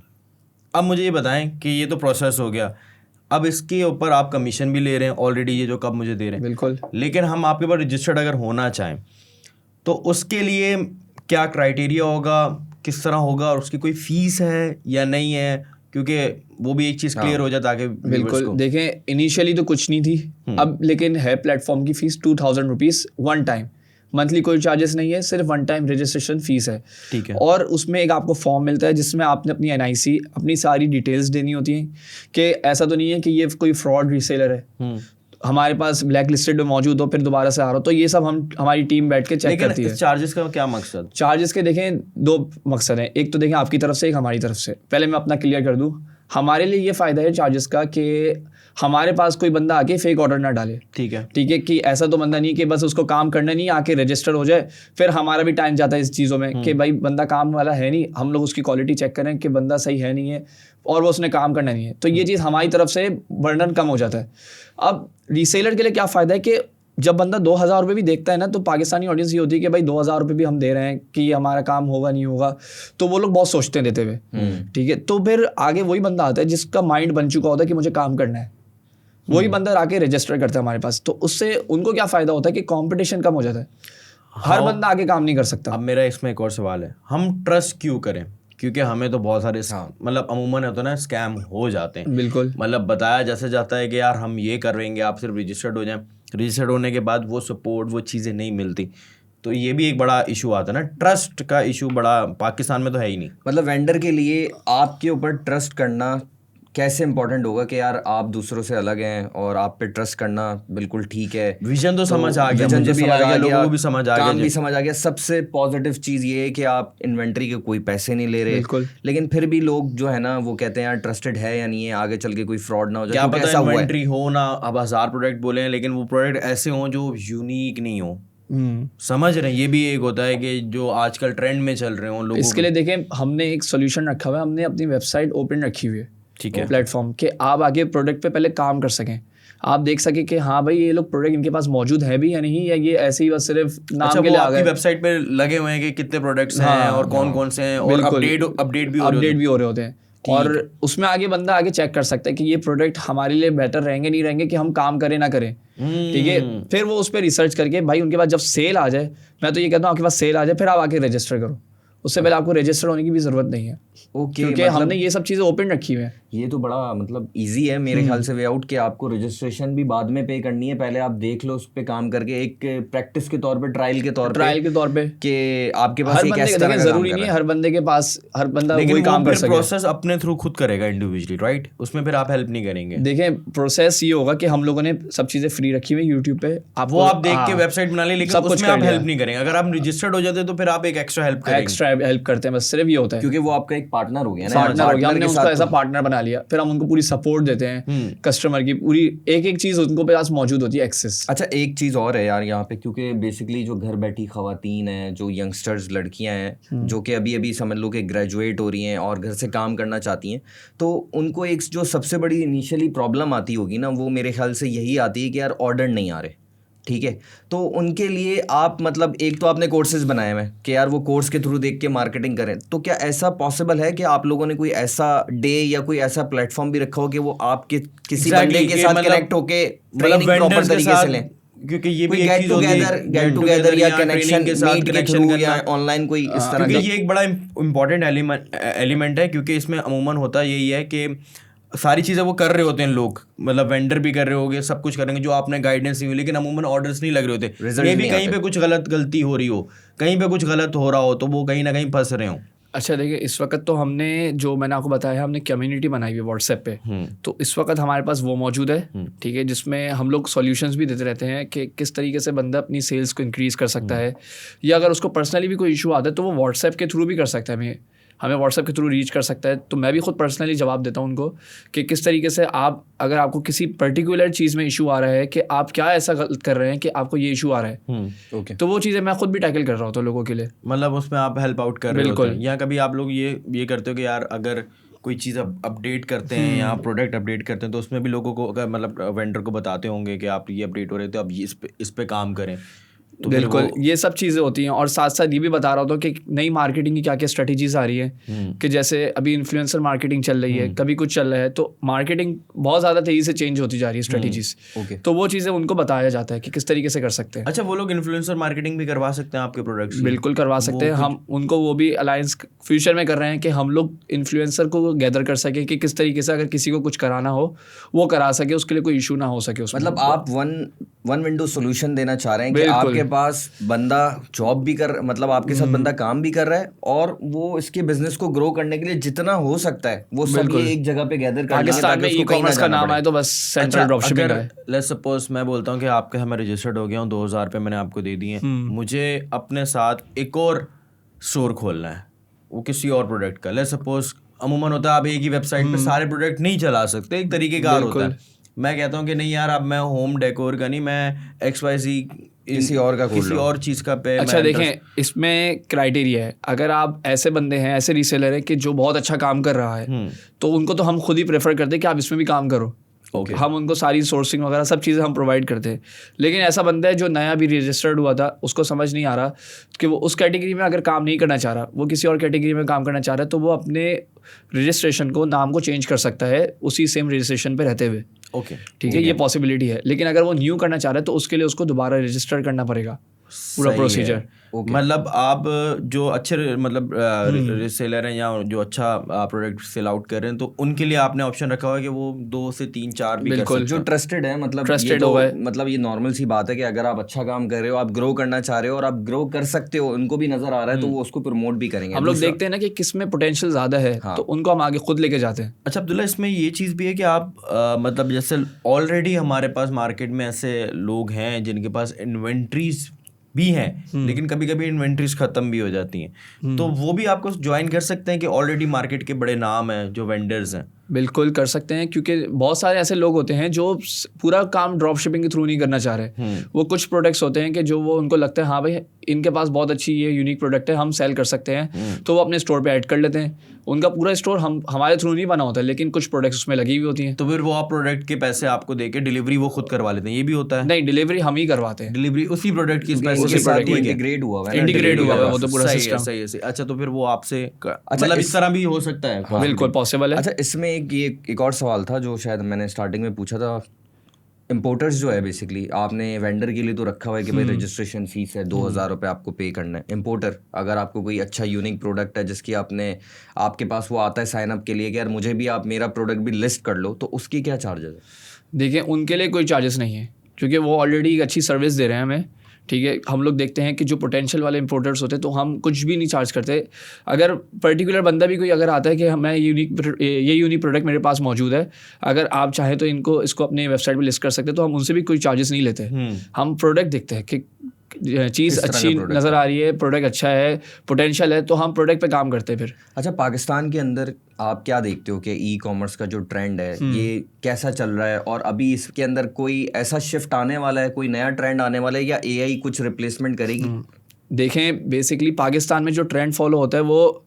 अब मुझे ये बताएं कि ये तो प्रोसेस हो गया, अब इसके ऊपर आप कमीशन भी ले रहे हैं ऑलरेडी, ये जो कब मुझे दे रहे हैं बिल्कुल, लेकिन हम आपके पास रजिस्टर्ड अगर होना चाहें तो उसके लिए क्या क्राइटेरिया होगा, किस तरह होगा, और उसकी कोई फीस है या नहीं है, क्योंकि वो भी एक चीज़ क्लियर हो जाए ताकि बिल्कुल। देखें इनिशियली तो कुछ नहीं थी, अब लेकिन है प्लेटफॉर्म की fees 2000 rupees one time, monthly कोई चार्जेस नहीं है, सिर्फ वन टाइम रजिस्ट्रेशन फीस है। ठीक है। और उसमें एक आपको फॉर्म मिलता है जिसमें आपने अपनी NIC अपनी सारी डिटेल्स देनी होती हैं कि ऐसा तो नहीं है कि ये कोई फ्रॉड रीसेलर है, हमारे पास ब्लैक लिस्टेड में मौजूद हो फिर दोबारा से आ रहा हो, तो ये सब हमारी टीम बैठ के चेक करती है। चार्जेस का क्या मकसद? चार्जेस के देखें दो मकसद हैं, एक तो देखें आपकी तरफ से, एक हमारी तरफ से। पहले मैं अपना क्लियर कर दूं, हमारे लिए ये फ़ायदा है चार्जेस का कि हमारे पास कोई बंदा आके फेक ऑर्डर ना डाले। ठीक है। ठीक है, कि ऐसा तो बंदा नहीं कि बस उसको काम करना नहीं, आके रजिस्टर हो जाए, फिर हमारा भी टाइम जाता है इस चीज़ों में कि भाई बंदा काम वाला है नहीं, हम लोग उसकी क्वालिटी चेक करें कि बंदा सही है नहीं है और वो उसने काम करना नहीं है, तो ये चीज़ हमारी तरफ से बर्डन कम हो जाता है। अब रीसेलर के लिए क्या फ़ायदा है कि जब बंदा 2000 रुपये भी देखता है ना, तो पाकिस्तानी ऑडियंस ये होती है कि भाई 2000 रुपये भी हम दे रहे हैं कि ये हमारा काम होगा नहीं होगा, तो वो लोग बहुत सोचते हैं देते हुए। ठीक है, तो फिर आगे वही बंदा आता है जिसका माइंड बन चुका होता है कि मुझे काम करना है, वही बंदा आके रजिस्टर करता है हमारे पास, तो उससे उनको क्या फ़ायदा होता है कि कंपटीशन कम हो जाता है, हर बंदा आगे काम नहीं कर सकता। अब मेरा इसमें एक और सवाल है, हम ट्रस्ट क्यों करें? क्योंकि हमें तो बहुत सारे मतलब अमूमन होता है ना स्कैम हो जाते हैं। बिल्कुल, मतलब बताया जैसे जाता है कि यार हम ये करेंगे, आप सिर्फ रजिस्टर्ड हो जाएं, रजिस्टर्ड होने के बाद वो सपोर्ट वो चीज़ें नहीं मिलती, तो ये भी एक बड़ा इशू आता है ना, ट्रस्ट का इशू बड़ा पाकिस्तान में तो है ही नहीं। मतलब वेंडर के लिए आपके ऊपर ट्रस्ट करना कैसे इंपॉर्टेंट होगा कि यार आप दूसरों से अलग हैं और आप पे ट्रस्ट करना बिल्कुल ठीक है। विजन तो समझ आ गया, विजन मुझे भी समझ आ गया, लोगों को भी समझ आ गया, काम भी समझ आ गया। सबसे पॉजिटिव चीज़ ये है कि आप इन्वेंट्री के कोई पैसे नहीं ले रहे, बिल्कुल। लेकिन फिर भी लोग जो है ना वो कहते हैं यार ट्रस्टेड है या नहीं है, आगे चल के कोई फ्रॉड ना हो जाए। क्या क्योंकि पता ऐसा हुआ है। इन्वेंट्री हो ना, अब 1000 प्रोडक्ट बोले हैं लेकिन वो प्रोडक्ट ऐसे हों जो यूनिक नहीं हो। समझ रहे हैं, ये भी एक होता है कि जो आजकल ट्रेंड में चल रहे हो लोगों इसके लिए देखें हमने एक सोल्यूशन रखा हुआ है, हमने अपनी वेबसाइट ओपन रखी हुई है, ठीक है, प्लेटफॉर्म के आप आगे प्रोडक्ट पे पहले काम कर सकें, आप देख सकें कि हाँ भाई ये लोग प्रोडक्ट इनके पास मौजूद है भी या नहीं, या ये ऐसे ही बस सिर्फ नाम अच्छा, के वो लिए आ आपकी गए। वेबसाइट पे लगे हुए हैं कि कितने प्रोडक्ट्स हैं और कौन कौन से हैं और अपडेट भी हो रहे होते हैं और उसमें आगे बंदा आगे चेक कर सकता है कि ये प्रोडक्ट हमारे लिए बेटर रहेंगे नहीं रहेंगे, कि हम काम करें ना करें, ठीक है। फिर वो उस पर रिसर्च करके भाई उनके पास जब सेल आ जाए, मैं तो ये कहता हूँ आपके पास सेल आ जाए फिर आप आके रजिस्टर करो, उससे पहले आपको रजिस्टर होने की भी जरूरत नहीं है। ओके, क्योंकि हमने ये सब चीज़ें ओपन रखी हुई है। ये तो बड़ा मतलब इजी है मेरे ख्याल से वे आउट, कि आपको रजिस्ट्रेशन भी बाद में पे करनी है, पहले आप देख लो उस पे काम करके एक प्रैक्टिस के तौर पे, ट्रायल के तौर पे कि आपके पास एक ऐसा तरह का जरूरी नहीं है हर बंदे के पास हर बंदा वही काम कर सके। प्रोसेस अपने थ्रू खुद करेगा इंडिविजुअली, राइट? उसमें फिर आप हेल्प नहीं करेंगे। देखें प्रोसेस ये होगा कि हम लोगों ने सब चीजें फ्री रखी हुई यूट्यूब पे, वो आप देख के वेबसाइट बना ले, लेकिन उसमें आप हेल्प नहीं करेंगे। अगर आप रजिस्टर्ड हो जाते तो फिर आप एक एक्स्ट्रा हेल्प करते हैं, बस सिर्फ ये होता है क्योंकि वो आपका एक पार्टनर हो गया ना, पार्टनर हो गया, हमने उसको ऐसा पार्टनर बना लिया, फिर हम उनको पूरी सपोर्ट देते हैं, कस्टमर की पूरी एक चीज उनको पास मौजूद होती है, एक्सेस। अच्छा एक चीज और है यार यहाँ पे, क्योंकि बेसिकली जो घर बैठी खवातीन हैं, जो यंगस्टर्स लड़कियां हैं जो कि अभी समझ लो कि ग्रेजुएट हो रही हैं और घर से काम करना चाहती हैं, तो उनको एक जो सबसे बड़ी इनिशियली प्रॉब्लम आती होगी ना, वो मेरे ख्याल से यही आती है कि यार ऑर्डर नहीं आ रहे, ठीक है। तो उनके लिए आप मतलब एक तो आपने कोर्सेज बनाए हैं कि यार वो कोर्स के थ्रू देख के मार्केटिंग करें, तो क्या ऐसा पॉसिबल है कि आप लोगों ने कोई ऐसा डे या कोई ऐसा प्लेटफॉर्म भी रखा हो कि वो आपके किसी बंदे के साथ कनेक्ट होके ट्रेनिंग प्रॉपर तरीके से लें? क्योंकि ये भी गेट टुगेदर या कनेक्शन के साथ कनेक्शन या ऑनलाइन कोई इस तरह, क्योंकि ये एक बड़ा इंपॉर्टेंट एलिमेंट है, क्योंकि इसमें अमूमन होता यही है कि सारी चीज़ें वो कर रहे होते हैं लोग, मतलब वेंडर भी कर रहे होंगे, सब कुछ करेंगे जो आपने गाइडेंस नहीं हुई, लेकिन अमूमन ऑर्डर्स नहीं लग रहे होते। मे भी कहीं पे कुछ गलती हो रही हो, कहीं पे कुछ गलत हो रहा हो, तो वो कहीं ना कहीं फंस रहे हो। अच्छा देखिए, इस वक्त तो हमने जो मैंने आपको बताया, हमने कम्युनिटी बनाई हुई है व्हाट्सएप पे, तो इस वक्त हमारे पास वो मौजूद है, ठीक है, जिसमें हम लोग सॉल्यूशंस भी देते रहते हैं कि किस तरीके से बंदा अपनी सेल्स को इंक्रीज़ कर सकता है, या अगर उसको पर्सनली भी कोई इशू आता है तो वो व्हाट्सएप के थ्रू भी कर सकता है, हमें व्हाट्सएप के थ्रू रीच कर सकता है। तो मैं भी खुद पर्सनली जवाब देता हूँ उनको कि किस तरीके से आप, अगर आपको किसी पर्टिकुलर चीज़ में इशू आ रहा है कि आप क्या ऐसा गलत कर रहे हैं कि आपको ये इशू आ रहा है, तो वो चीज़ें मैं खुद भी टैकल कर रहा होता हूँ लोगों के लिए, मतलब उसमें आप हेल्प आउट कर रहे हो। बिल्कुल। या कभी आप लोग ये करते हो कि यार अगर कोई चीज़ अपडेट करते हैं या प्रोडक्ट अपडेट करते हैं, तो उसमें भी लोगों को अगर मतलब वेंडर को बताते होंगे कि आप ये अपडेट हो रहे थे, अब इस पे काम करें, तो बिल्कुल ये सब चीज़ें होती हैं। और साथ साथ ये भी बता रहा होता हूँ कि नई मार्केटिंग की क्या क्या स्ट्रेटजीज आ रही है, कि जैसे अभी इन्फ्लुएंसर मार्केटिंग चल रही है, कभी कुछ चल रहा है, तो मार्केटिंग बहुत ज़्यादा तेज़ी से चेंज होती जा रही है स्ट्रेटजीज, तो वो चीज़ें उनको बताया जाता है कि किस तरीके से कर सकते हैं। अच्छा, वो लोग इन्फ्लुएंसर मार्केटिंग भी करवा सकते हैं आपके प्रोडक्ट्स? बिल्कुल करवा सकते हैं, हम उनको वो भी अलायंस फ्यूचर में कर रहे हैं कि हम लोग इन्फ्लुएंसर को गैदर कर सकें कि किस तरीके से अगर किसी को कुछ कराना हो वो करा सके, उसके लिए कोई इशू ना हो सके उसमें। मतलब आप वन विंडो सोल्यूशन देना चाह रहे हैं कि आपके पास बंदा जॉब भी कर, मतलब आपके साथ बंदा काम भी कर रहा है और वो इसके बिजनेस को ग्रो करने के लिए जितना हो सकता है वो सब ये एक जगह पे गैदर कर लेंगे। पाकिस्तान में ई-कॉमर्स का नाम आए तो बस सेंट्रल ड्रॉपशिपिंग है। लेट्स सपोज मैं बोलता हूँ कि आपके हमें रजिस्टर्ड हो गया हूँ, 2000 रुपये मैंने आपको दे दिए, मुझे अपने साथ एक और स्टोर खोलना है, वो किसी और प्रोडक्ट का। लेट्स सपोज अमूमन होता है आप एक ही वेबसाइट पे सारे प्रोडक्ट नहीं चला सकते, एक तरीके का होता है। मैं कहता हूँ कि नहीं यार, अब मैं होम डेकोर का नहीं, मैं XYZ किसी और चीज़ का पे। अच्छा देखें, इसमें क्राइटेरिया है, अगर आप ऐसे बंदे हैं, ऐसे रीसेलर हैं कि जो बहुत अच्छा काम कर रहा है, तो उनको तो हम खुद ही प्रेफर करते हैं कि आप इसमें भी काम करो। हम उनको सारी सोर्सिंग वगैरह सब चीज़ें हम प्रोवाइड करते हैं। लेकिन ऐसा बंदा है जो नया भी रजिस्टर्ड हुआ था, उसको समझ नहीं आ रहा कि वो उस कैटेगरी में अगर काम नहीं करना चाह रहा, वो किसी और कैटेगरी में काम करना चाह रहा है, तो वो अपने रजिस्ट्रेशन को, नाम को चेंज कर सकता है उसी सेम रजिस्ट्रेशन पे रहते हुए। ओके, ठीक है, ये पॉसिबिलिटी है। लेकिन अगर वो न्यू करना चाह रहा है तो उसके लिए उसको दोबारा रजिस्टर करना पड़ेगा। पूरा प्रोसीजर। मतलब आप जो अच्छे मतलब रीसेलर हैं या जो अच्छा प्रोडक्ट सेल आउट कर रहे हैं, तो उनके लिए आपने ऑप्शन रखा हुआ है कि वो 2 से 3 4 भी कर सकते हैं, जो ट्रस्टेड है। मतलब ट्रस्टेड हो गए, मतलब ये नॉर्मल सी बात है कि अगर आप अच्छा काम कर रहे हो, आप ग्रो करना चाह रहे हो और आप ग्रो कर सकते हो, उनको भी नजर आ रहा है तो वो उसको प्रमोट भी करेंगे। हम लोग देखते हैं ना कि किस में पोटेंशियल ज्यादा है, तो उनको हम आगे खुद लेके जाते हैं। अच्छा अब्दुल्ला, इसमें ये चीज़ भी है कि आप मतलब जैसे ऑलरेडी हमारे पास मार्केट में ऐसे लोग हैं जिनके पास इन्वेंट्रीज भी हैं, लेकिन कभी कभी इन्वेंट्रीज खत्म भी हो जाती हैं, तो वो भी आपको ज्वाइन कर सकते हैं कि ऑलरेडी मार्केट के बड़े नाम हैं जो वेंडर्स हैं। बिल्कुल कर सकते हैं, क्योंकि बहुत सारे ऐसे लोग होते हैं जो पूरा काम ड्रॉप शिपिंग के थ्रू नहीं करना चाह रहे। वो कुछ प्रोडक्ट्स होते हैं कि जो वो उनको लगता है हाँ भाई इनके पास बहुत अच्छी ये यूनिक प्रोडक्ट है, हम सेल कर सकते हैं, तो वो अपने स्टोर पे ऐड कर लेते हैं। उनका पूरा स्टोर हमारे थ्रू नहीं बना होता, लेकिन कुछ प्रोडक्ट्स उसमें लगी हुई होती हैं, तो फिर वो आप प्रोडक्ट के पैसे आपको देके डिलीवरी वो खुद करवा लेते हैं। ये भी होता है? नहीं, डिलीवरी हम ही करवाते हैं, डिलीवरी उसी प्रोडक्ट की इंटीग्रेट हुआ है, इंटीग्रेट हुआ है वो तो पूरा सिस्टम। सही है। अच्छा, तो फिर वो आपसे मतलब इस तरह भी हो सकता है? बिल्कुल पॉसिबल है। अच्छा, इसमें एक और सवाल था जो शायद मैंने स्टार्टिंग में पूछा था। इम्पोर्टर्स जो है बेसिकली, आपने वेंडर के लिए तो रखा हुआ है कि भाई रजिस्ट्रेशन फीस है 2000 रुपये आपको पे करना है। इम्पोर्टर अगर आपको कोई अच्छा यूनिक प्रोडक्ट है जिसकी आपके पास वो आता है साइन अप के लिए कि यार मुझे भी आप मेरा प्रोडक्ट भी लिस्ट कर लो, तो उसकी क्या चार्जेस है? देखिए, उनके लिए कोई चार्जेस नहीं है, क्योंकि वो ऑलरेडी एक अच्छी सर्विस दे रहे हैं हमें। ठीक है, हम लोग देखते हैं कि जो पोटेंशियल वाले इंपोर्टर्स होते हैं तो हम कुछ भी नहीं चार्ज करते। अगर पर्टिकुलर बंदा भी कोई अगर आता है कि मैं ये यूनिक प्रोडक्ट मेरे पास मौजूद है, अगर आप चाहें तो इसको अपने वेबसाइट पे लिस्ट कर सकते हैं, तो हम उनसे भी कोई चार्जेस नहीं लेते। हम प्रोडक्ट देखते हैं कि चीज़ अच्छी नज़र आ रही है, प्रोडक्ट अच्छा है, पोटेंशियल है, तो हम प्रोडक्ट पे काम करते हैं फिर। अच्छा, पाकिस्तान के अंदर आप क्या देखते हो कि ई कॉमर्स का जो ट्रेंड है ये कैसा चल रहा है, और अभी इसके अंदर कोई ऐसा शिफ्ट आने वाला है, कोई नया ट्रेंड आने वाला है, या एआई कुछ रिप्लेसमेंट करेगी? देखें, बेसिकली पाकिस्तान में जो ट्रेंड फॉलो होता है वो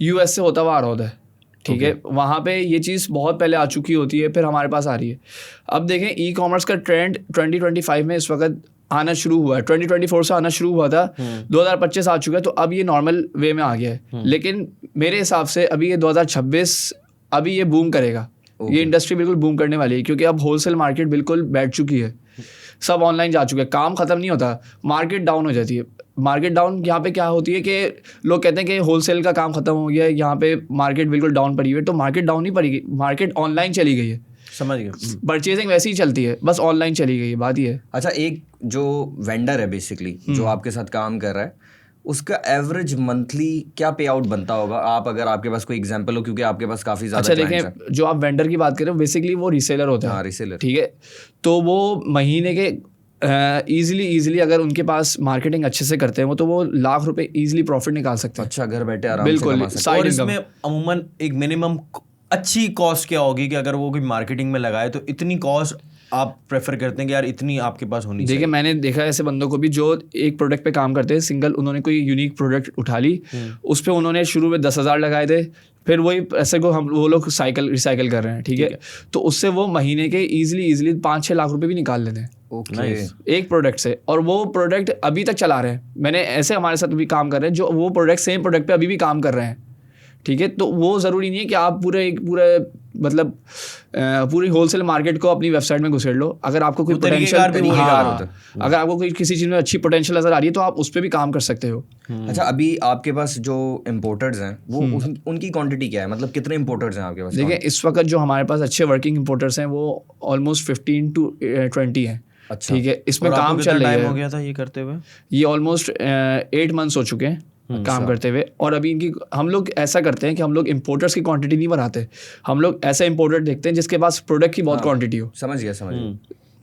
यूएस से होता हुआ आ रहा होता है। ठीक है, वहाँ पे ये चीज़ बहुत पहले आ चुकी होती है, फिर हमारे पास आ रही है। अब देखें, ई कॉमर्स का ट्रेंड 2025 में इस वक्त आना शुरू हुआ है, 2024 से आना शुरू हुआ था, 2025 आ चुका है, तो अब ये नॉर्मल वे में आ गया है। लेकिन मेरे हिसाब से अभी ये 2026 अभी ये बूम करेगा। ये इंडस्ट्री बिल्कुल बूम करने वाली है, क्योंकि अब होलसेल मार्केट बिल्कुल बैठ चुकी है, सब ऑनलाइन जा चुके हैं, काम ख़त्म नहीं होता, मार्केट डाउन हो जाती है। मार्केट डाउन यहाँ पे क्या होती है कि लोग कहते हैं कि होलसेल का काम ख़त्म हो गया है, यहाँ पे मार्केट बिल्कुल डाउन पड़ी हुई है, तो मार्केट डाउन नहीं पड़ी, मार्केट ऑनलाइन चली गई है। समझ गया। परचेजिंग वैसे ही चलती है, बस ऑनलाइन चली गई है, बात ये है। अच्छा, एक जो वेंडर है बेसिकली जो आपके साथ काम कर रहा है, उसका एवरेज मंथली क्या पे आउट बनता होगा? आप अगर आपके पास कोई एग्जांपल हो, क्योंकि आपके पास काफ़ी ज़्यादा क्लाइंट्स हैं। देखें, जो आप वेंडर की बात करें बेसिकली वो रीसेलर होता है। हाँ, रीसेलर। ठीक है, तो वो महीने के ईजिली अगर उनके पास मार्केटिंग अच्छे से करते हैं तो वो लाख रुपए ईजिली प्रॉफिट निकाल सकते हैं। अच्छा, घर बैठे आराम से कमा सकते हैं। और इसमें अमूमन एक मिनिमम अच्छी कॉस्ट क्या होगी कि अगर वो कोई मार्केटिंग में लगाए तो इतनी कॉस्ट आप प्रेफर करते हैं कि यार इतनी आपके पास होनी चाहिए? देखिए, मैंने देखा ऐसे बंदों को भी जो एक प्रोडक्ट पे काम करते हैं, सिंगल उन्होंने कोई यूनिक प्रोडक्ट उठा ली, उस पर उन्होंने शुरू में 10,000 लगाए थे, फिर वही पैसे को वो लोग रिसाइकल कर रहे हैं। ठीक है, तो उससे वो महीने के ईजिली 5-6 लाख रुपए भी निकाल लेते हैं एक प्रोडक्ट से, और वो प्रोडक्ट अभी तक चला रहे हैं। मैंने ऐसे हमारे साथ भी काम कर रहे हैं जो वो प्रोडक्ट सेम प्रोडक्ट पे अभी भी काम कर रहे हैं। ठीक है, तो वो ज़रूरी नहीं है कि आप पूरे मतलब पूरी होलसेल मार्केट को अपनी वेबसाइट में घुसेड़ लो। अगर आपको कोई पोटेंशियल, अगर आपको कोई किसी चीज़ में अच्छी पोटेंशियल नज़र आ रही है तो आप उस पर भी काम कर सकते हो। अच्छा, अभी आपके पास जो इम्पोर्टर्स हैं वो उनकी क्वांटिटी क्या है? मतलब कितने इम्पोर्टर्स हैं आपके पास? देखिए, इस वक्त जो हमारे पास अच्छे वर्किंग इम्पोर्टर्स हैं वो ऑलमोस्ट 15 to 20 हैं। अच्छा, ठीक है, इसमें काम चल रहा है। हो गया था ये करते हुए? ये ऑलमोस्ट 8 months हो चुके हैं काम करते हुए। और अभी हम लोग ऐसा करते हैं कि हम लोग इंपोर्टर्स की क्वांटिटी नहीं बढ़ाते, हम लोग ऐसा इंपोर्टर देखते हैं जिसके पास प्रोडक्ट की बहुत क्वांटिटी हो। समझ गया।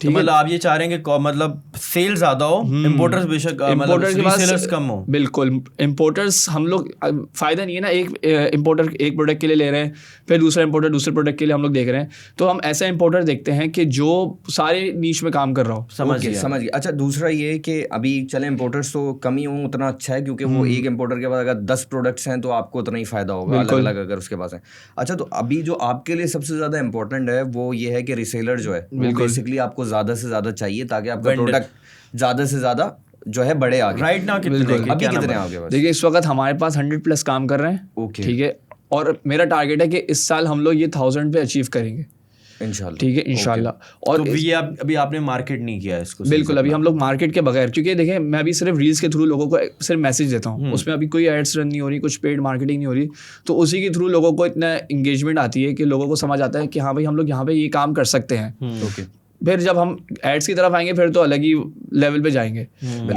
तो मतलब आप ये चाह रहे हैं कि मतलब सेल ज्यादा हो, इंपोर्टर्स बेशक इंपोर्टर्स के पास कम हो। बिल्कुल, इंपोर्टर्स हम लोग फायदा नहीं है ना, एक इंपोर्टर एक प्रोडक्ट के लिए ले रहे हैं, फिर दूसरा इंपोर्टर दूसरे प्रोडक्ट के लिए हम लोग देख रहे हैं, तो हम ऐसा इंपोर्टर देखते हैं कि जो सारे नीश में काम कर रहा हो। समझ गया। अच्छा, दूसरा ये कि अभी चले इंपोर्टर्स तो कम ही हो उतना अच्छा है, क्योंकि वो एक इंपोर्टर के बाद अगर 10 प्रोडक्ट्स हैं तो आपको उतना ही फायदा होगा अलग अलग अगर उसके पास है। अच्छा, तो अभी जो आपके लिए सबसे ज्यादा इंपॉर्टेंट है वो ये है कि रिसेलर जो है बेसिकली आपको ज्यादा से ज्यादा चाहिए ताकि आपका प्रोडक्ट ज्यादा से ज्यादा जो है बड़े आगे। राइट नाउ कितने आगे? देखिए, इस वक्त हमारे पास 100+ काम कर रहे हैं। ठीक है, और मेरा टारगेट है कि इस साल हम लोग ये 1000 पे अचीव करेंगे। इंशाल्लाह। ठीक है इंशाल्लाह। और तो ये अभी आपने मार्केट नहीं किया है इसको? बिल्कुल, अभी हम लोग मार्केट के बगैर, क्योंकि देखें मैं अभी सिर्फ रील्स के थ्रू लोगों को सिर्फ मैसेज देता हूँ, उसमें अभी कोई एड्स रन नहीं हो रही, कुछ पेड मार्केटिंग नहीं हो रही, तो उसी के थ्रू लोगों को इतना इंगेजमेंट आती है कि लोगों को समझ आता है कि हाँ भाई हम लोग यहाँ पे ये काम कर सकते हैं। ओके, फिर जब हम एड्स की तरफ आएंगे फिर तो अलग ही लेवल पे जाएंगे।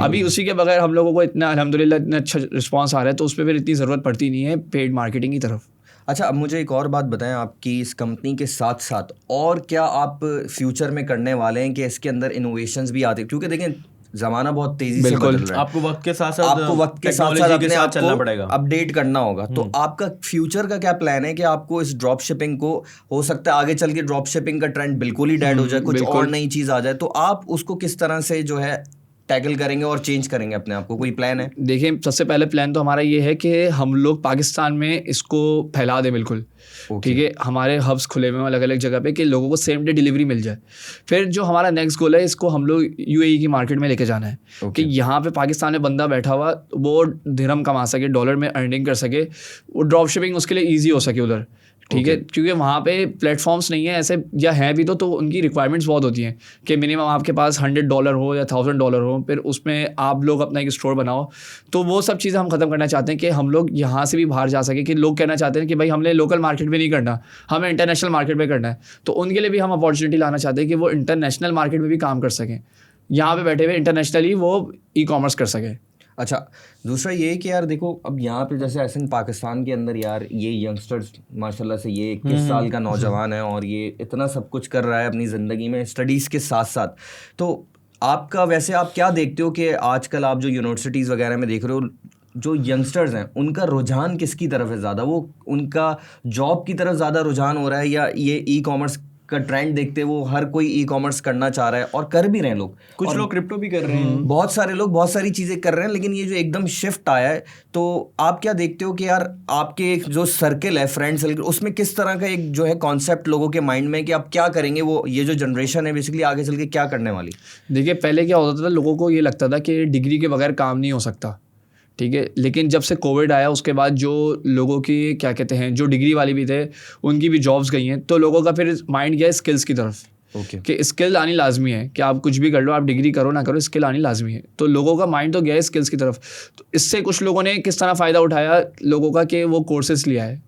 अभी उसी के बगैर हम लोगों को इतना अल्हम्दुलिल्लाह इतना अच्छा रिस्पांस आ रहा है, तो उस पर फिर इतनी ज़रूरत पड़ती नहीं है पेड मार्केटिंग की तरफ। अच्छा, अब मुझे एक और बात बताएं, आपकी इस कंपनी के साथ साथ और क्या आप फ्यूचर में करने वाले हैं कि इसके अंदर इनोवेशंस भी आते हैं? क्योंकि देखें ज़माना बहुत तेज़ी से बदल रहा है, आपको वक्त के साथ साथ टेक्नोलॉजी के साथ चलना पड़ेगा, अपडेट करना होगा। तो आपका फ्यूचर का क्या प्लान है कि आपको इस ड्रॉप शिपिंग को, हो सकता है आगे चल के ड्रॉप शिपिंग का ट्रेंड बिल्कुल ही डेड हो जाए, कुछ और नई चीज़ आ जाए, तो आप उसको किस तरह से जो है टैकल करेंगे और चेंज करेंगे अपने आप को? कोई प्लान है? देखिए सबसे पहले प्लान तो हमारा ये है कि हम लोग पाकिस्तान में इसको फैला दें बिल्कुल, ठीक है। हमारे हब्स खुले हुए हैं अलग अलग जगह पे कि लोगों को सेम डे डिलीवरी मिल जाए। फिर जो हमारा नेक्स्ट गोल है, इसको हम लोग यूएई की मार्केट में लेके जाना है कि यहाँ पे पाकिस्तान में बंदा बैठा हुआ वो दिरहम कमा सके, डॉलर में अर्निंग कर सके, वो ड्रॉप शिपिंग उसके लिए ईजी हो सके उधर, ठीक है। क्योंकि वहाँ पे प्लेटफॉर्म्स नहीं है ऐसे, या हैं भी तो उनकी रिक्वायरमेंट्स बहुत होती हैं कि मिनिमम आपके पास $100 हो या $1000 हो, फिर उसमें आप लोग अपना एक स्टोर बनाओ। तो वो सब चीज़ें हम ख़त्म करना चाहते हैं कि हम लोग यहाँ से भी बाहर जा सके, कि लोग कहना चाहते हैं कि भाई हमने लोकल मार्केट में नहीं करना, हमें इंटरनेशनल मार्केट में करना है। तो उनके लिए भी हम अपॉर्चुनिटी लाना चाहते हैं कि वो इंटरनेशनल मार्केट में भी काम कर सकें, यहाँ पे बैठे हुए इंटरनेशनली वो ई कॉमर्स कर सकें। अच्छा, दूसरा ये है कि यार देखो, अब यहाँ पे जैसे ऐसे पाकिस्तान के अंदर यार ये यंगस्टर्स माशाल्लाह से, ये 21 साल का नौजवान है और ये इतना सब कुछ कर रहा है अपनी ज़िंदगी में स्टडीज़ के साथ साथ। तो आपका वैसे आप क्या देखते हो कि आजकल आप जो यूनिवर्सिटीज़ वगैरह में देख रहे हो, जो यंगस्टर्स हैं उनका रुझान किसकी तरफ है ज़्यादा? वो उनका जॉब की तरफ ज़्यादा रुझान हो रहा है, या ये ई कॉमर्स का ट्रेंड देखते वो हर कोई ई कॉमर्स करना चाह रहा है, और कर भी रहे हैं लोग, कुछ लोग क्रिप्टो भी कर रहे हैं, बहुत सारे लोग बहुत सारी चीज़ें कर रहे हैं, लेकिन ये जो एकदम शिफ्ट आया है, तो आप क्या देखते हो कि यार आपके एक जो सर्कल है, फ्रेंड सर्कल, उसमें किस तरह का एक जो है कॉन्सेप्ट लोगों के माइंड में कि आप क्या करेंगे, वो ये जो जनरेशन है बेसिकली आगे चल के क्या करने वाली? देखिए पहले क्या होता था, लोगों को ये लगता था कि डिग्री के बगैर काम नहीं हो सकता, ठीक है। लेकिन जब से कोविड आया उसके बाद जो लोगों की क्या कहते हैं, जो डिग्री वाले भी थे उनकी भी जॉब्स गई हैं, तो लोगों का फिर माइंड गया स्किल्स की तरफ। कि स्किल आनी लाजमी है, कि आप कुछ भी कर लो, आप डिग्री करो ना करो, स्किल आनी लाजमी है। तो लोगों का माइंड तो गया है स्किल्स की तरफ। तो इससे कुछ लोगों ने किस तरह फ़ायदा उठाया लोगों का, कि वो कोर्सेज लिया है।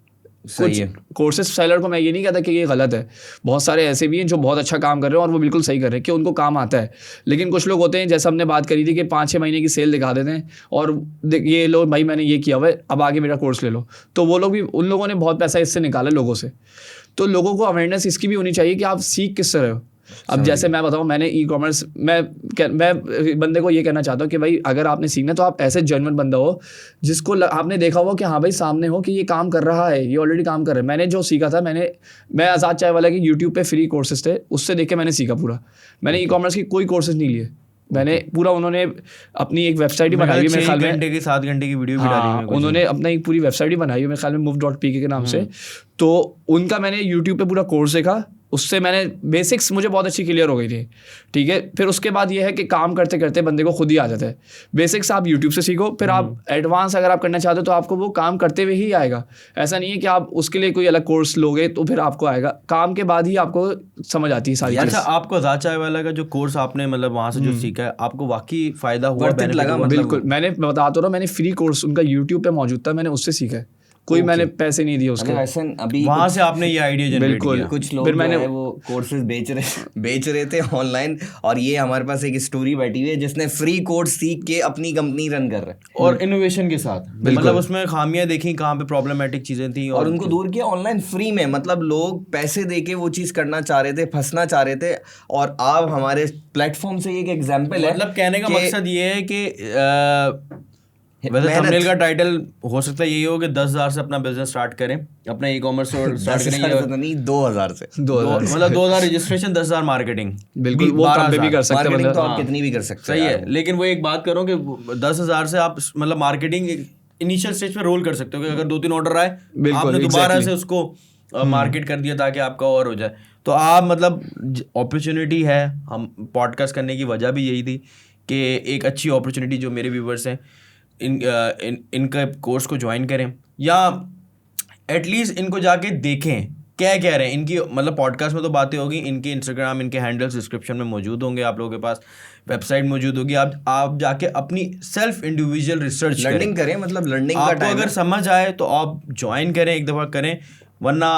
कुछ कोर्सेज सेलर को मैं ये नहीं कहता कि ये गलत है, बहुत सारे ऐसे भी हैं जो बहुत अच्छा काम कर रहे हैं और वो बिल्कुल सही कर रहे हैं कि उनको काम आता है। लेकिन कुछ लोग होते हैं, जैसे हमने बात करी थी कि 5-6 महीने की सेल दिखा देते हैं और ये लो भाई मैंने ये किया हुआ है, अब आगे मेरा कोर्स ले लो। तो वो लोग भी, उन लोगों ने बहुत पैसा इससे निकाला लोगों से। तो लोगों को अवेयरनेस इसकी भी होनी चाहिए कि आप सीख किस तरह हो। अब जैसे मैं बताऊँ, मैंने ई कॉमर्स, मैं बंदे को ये कहना चाहता हूँ कि भाई अगर आपने सीखना तो आप ऐसे जेन्युइन बंदा हो जिसको आपने देखा हो कि हाँ भाई सामने हो कि ये काम कर रहा है, ये ऑलरेडी काम कर रहा है। मैंने जो सीखा था, मैं आज़ाद चाय वाला की यूट्यूब पे फ्री कोर्सेज थे, उससे देख के मैंने सीखा पूरा। मैंने ई कॉमर्स की कोई कोर्सेज नहीं लिए, मैंने पूरा, उन्होंने अपनी एक वेबसाइट ही बनाई हुई, मेरे ख्याल में 7 घंटे की वीडियो भी डाली हुई है, उन्होंने अपना एक पूरी वेबसाइट ही बनाई हुई मेरे ख्याल में move.pk के नाम से। तो उनका मैंने यूट्यूब पे पूरा कोर्स देखा, उससे मैंने बेसिक्स मुझे बहुत अच्छी क्लियर हो गई थी, ठीक है। फिर उसके बाद ये है कि काम करते करते बंदे को खुद ही आ जाता है। बेसिक्स आप यूट्यूब से सीखो, फिर आप एडवांस अगर आप करना चाहते हो तो आपको वो काम करते हुए ही आएगा। ऐसा नहीं है कि आप उसके लिए कोई अलग कोर्स लोगे तो फिर आपको आएगा, काम के बाद ही आपको समझ आती है सारी चीज़। अच्छा, आपको आज़ाद चाय वाला का जो कोर्स आपने मतलब वहाँ से जो सीखा है, आपको वाकई फ़ायदा हुआ, बेनिफिट लगा? बिल्कुल, मैंने बता तो रहा, मैंने फ्री कोर्स उनका यूट्यूब पे मौजूद था, मैंने उससे सीखा है, कोई मैंने पैसे नहीं दिए उसके। अभी वहाँ से आपने ये आइडिया जनरेट किया। कुछ लोग मैंने वो कोर्सेज बेच रहे थे ऑनलाइन, और ये हमारे पास एक स्टोरी बैठी हुई है जिसने फ्री कोर्स सीख के अपनी कंपनी रन कर रहा है, और इनोवेशन के साथ। मतलब उसमें खामियां देखी, कहाँ पे प्रॉब्लमेटिक चीजें थी, और उनको दूर किया ऑनलाइन फ्री में। मतलब लोग पैसे दे के वो चीज़ करना चाह रहे थे, फंसना चाह रहे थे, और आप हमारे प्लेटफॉर्म से एक एग्जाम्पल है। मतलब कहने का मकसद ये है कि वैसे थंबनेल का टाइटल हो सकता है यही हो कि 10,000 से अपना बिजनेस स्टार्ट करें, अपना ई कॉमर्स स्टार्ट करें, नहीं 2,000 से, मतलब 2,000 रजिस्ट्रेशन, 10,000 मार्केटिंग। बिल्कुल, वो काम पे भी कर सकते हैं, तो आप कितनी भी कर सकते हैं, सही है। लेकिन वो एक बात करो कि 10,000 से आप मतलब मार्केटिंग इनिशियल स्टेज पे रोल कर सकते हो कि अगर 2-3 ऑर्डर आए, आपने दोबारा से उसको मार्केट कर दिया ताकि आपका और हो जाए। तो आप मतलब अपॉर्चुनिटी है, हम पॉडकास्ट करने की वजह भी यही थी कि एक अच्छी अपॉर्चुनिटी जो मेरे व्यूवर्स हैं इनका कोर्स को ज्वाइन करें, या एटलीस्ट इनको जाके देखें क्या कह रहे हैं इनकी, मतलब पॉडकास्ट में तो बातें होगी, इनके इंस्टाग्राम, इनके हैंडल्स डिस्क्रिप्शन में मौजूद होंगे, आप लोगों के पास वेबसाइट मौजूद होगी, आप जाके अपनी सेल्फ इंडिविजुअल रिसर्च लर्निंग करें, मतलब लर्निंग का आपको टाइम अगर समझ आए तो आप ज्वाइन करें, एक दफ़ा करें, वरना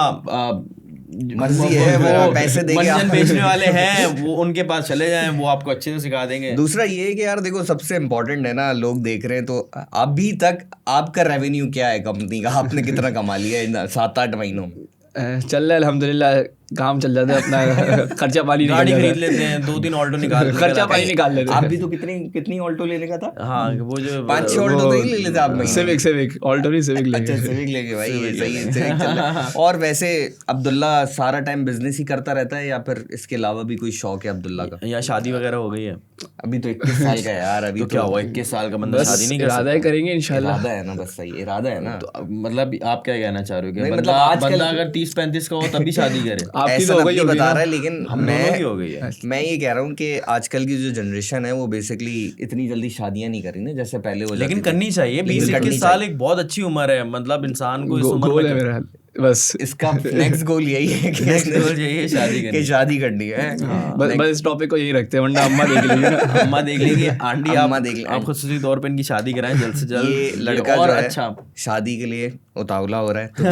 मर्जी है, वो पैसे देके मंजन बेचने वाले हैं वो उनके पास चले जाएं, वो आपको अच्छे से सिखा देंगे। दूसरा ये है कि यार देखो सबसे इम्पोर्टेंट है ना, लोग देख रहे हैं तो अभी तक आपका रेवेन्यू क्या है कंपनी का, आपने कितना कमा लिया इन 7-8 महीनों में? चल रहा है अल्हम्दुलिल्लाह, काम चल जाता है अपना, खर्चा पानी गाड़ी खरीद लेते हैं, 2-3 ऑल्टो निकाल खर्चा पानी निकाल लेते आप भी तो कितनी ऑल्टो लेने का था? हाँ वो जो 5-6 ऑल्टो तो ही ले लेते आप में। सिविक ऑल्टो नहीं, सिविक अच्छा सिविक लेके भाई, ये सही है, सिविक चल रहा है। और वैसे अब्दुल्ला सारा टाइम बिजनेस ही करता रहता है या फिर इसके अलावा भी कोई शौक है अब्दुल्ला का? या शादी वगैरह हो गई है? अभी तो 21 साल का है यार, अभी तो क्या हुआ, 21 साल का बंदा बस शादी नहीं कर इरादा है करेंगे इंशाल्लाह। इरादा है ना, बस सही इरादा है ना। सकता? मतलब आप क्या कहना चाह रहे हो कि नहीं, बंदा मतलब आजकल- बंदा अगर 30-35 का हो तभी शादी करे? आपकी ऐसा तो हो गई नहीं होगी बता ना? रहा है, लेकिन हम दोनों की हो गई है। मैं ये कह रहा हूँ कि आजकल की जो जनरेशन है वो बेसिकली इतनी जल्दी शादियां नहीं कर रही ना जैसे पहले हो जाती लेकिन थी। करनी चाहिए, लेकिन करनी 20-21 साल एक बहुत अच्छी उम्र है, मतलब इंसान को इस उम्र गोल है में मेरा, बस इसका नेक्स्ट गोल यही है कि Next goal यही है, शादी करनी। कि शादी करनी है। बस इस टॉपिक को यही रखते हैं, वरना अम्मा देख लेगी ना। अम्मा देख लेगी, आंटी अम्मा आप देख लेंगी। आप खुसूसी तौर पे इनकी शादी कराएं जल्द से जल्द। ये लड़का और जो है अच्छा शादी के लिए उतावला हो रहा है, तो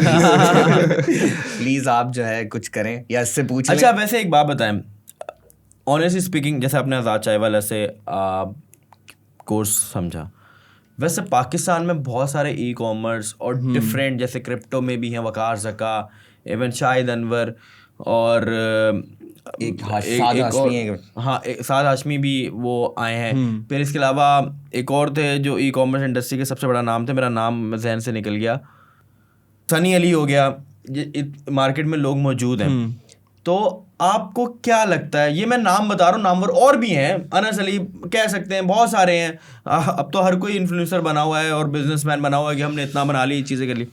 प्लीज आप जो है कुछ करें या इससे पूछ लें। अच्छा वैसे एक बात बताएं, ऑनेस्टली स्पीकिंग, जैसे आपने आज़ाद चाय वाला से कोर्स समझा, वैसे पाकिस्तान में बहुत सारे ई कॉमर्स और डिफरेंट, जैसे क्रिप्टो में भी हैं वकार ज़का, इवन शाहिद अनवर और साद हाशमी भी वो आए हैं। फिर इसके अलावा एक और थे जो ई कॉमर्स इंडस्ट्री के सबसे बड़ा नाम थे, मेरा नाम जहन से निकल गया, सनी अली हो गया, मार्केट में लोग मौजूद हैं। तो आपको क्या लगता है, ये मैं नाम बता रहा हूँ, नामवर और भी हैं, अनस अली कह सकते हैं, बहुत सारे हैं, अब तो हर कोई इन्फ्लुएंसर बना हुआ है और बिजनेसमैन बना हुआ है कि हमने इतना बना ली, चीज़ें कर ली।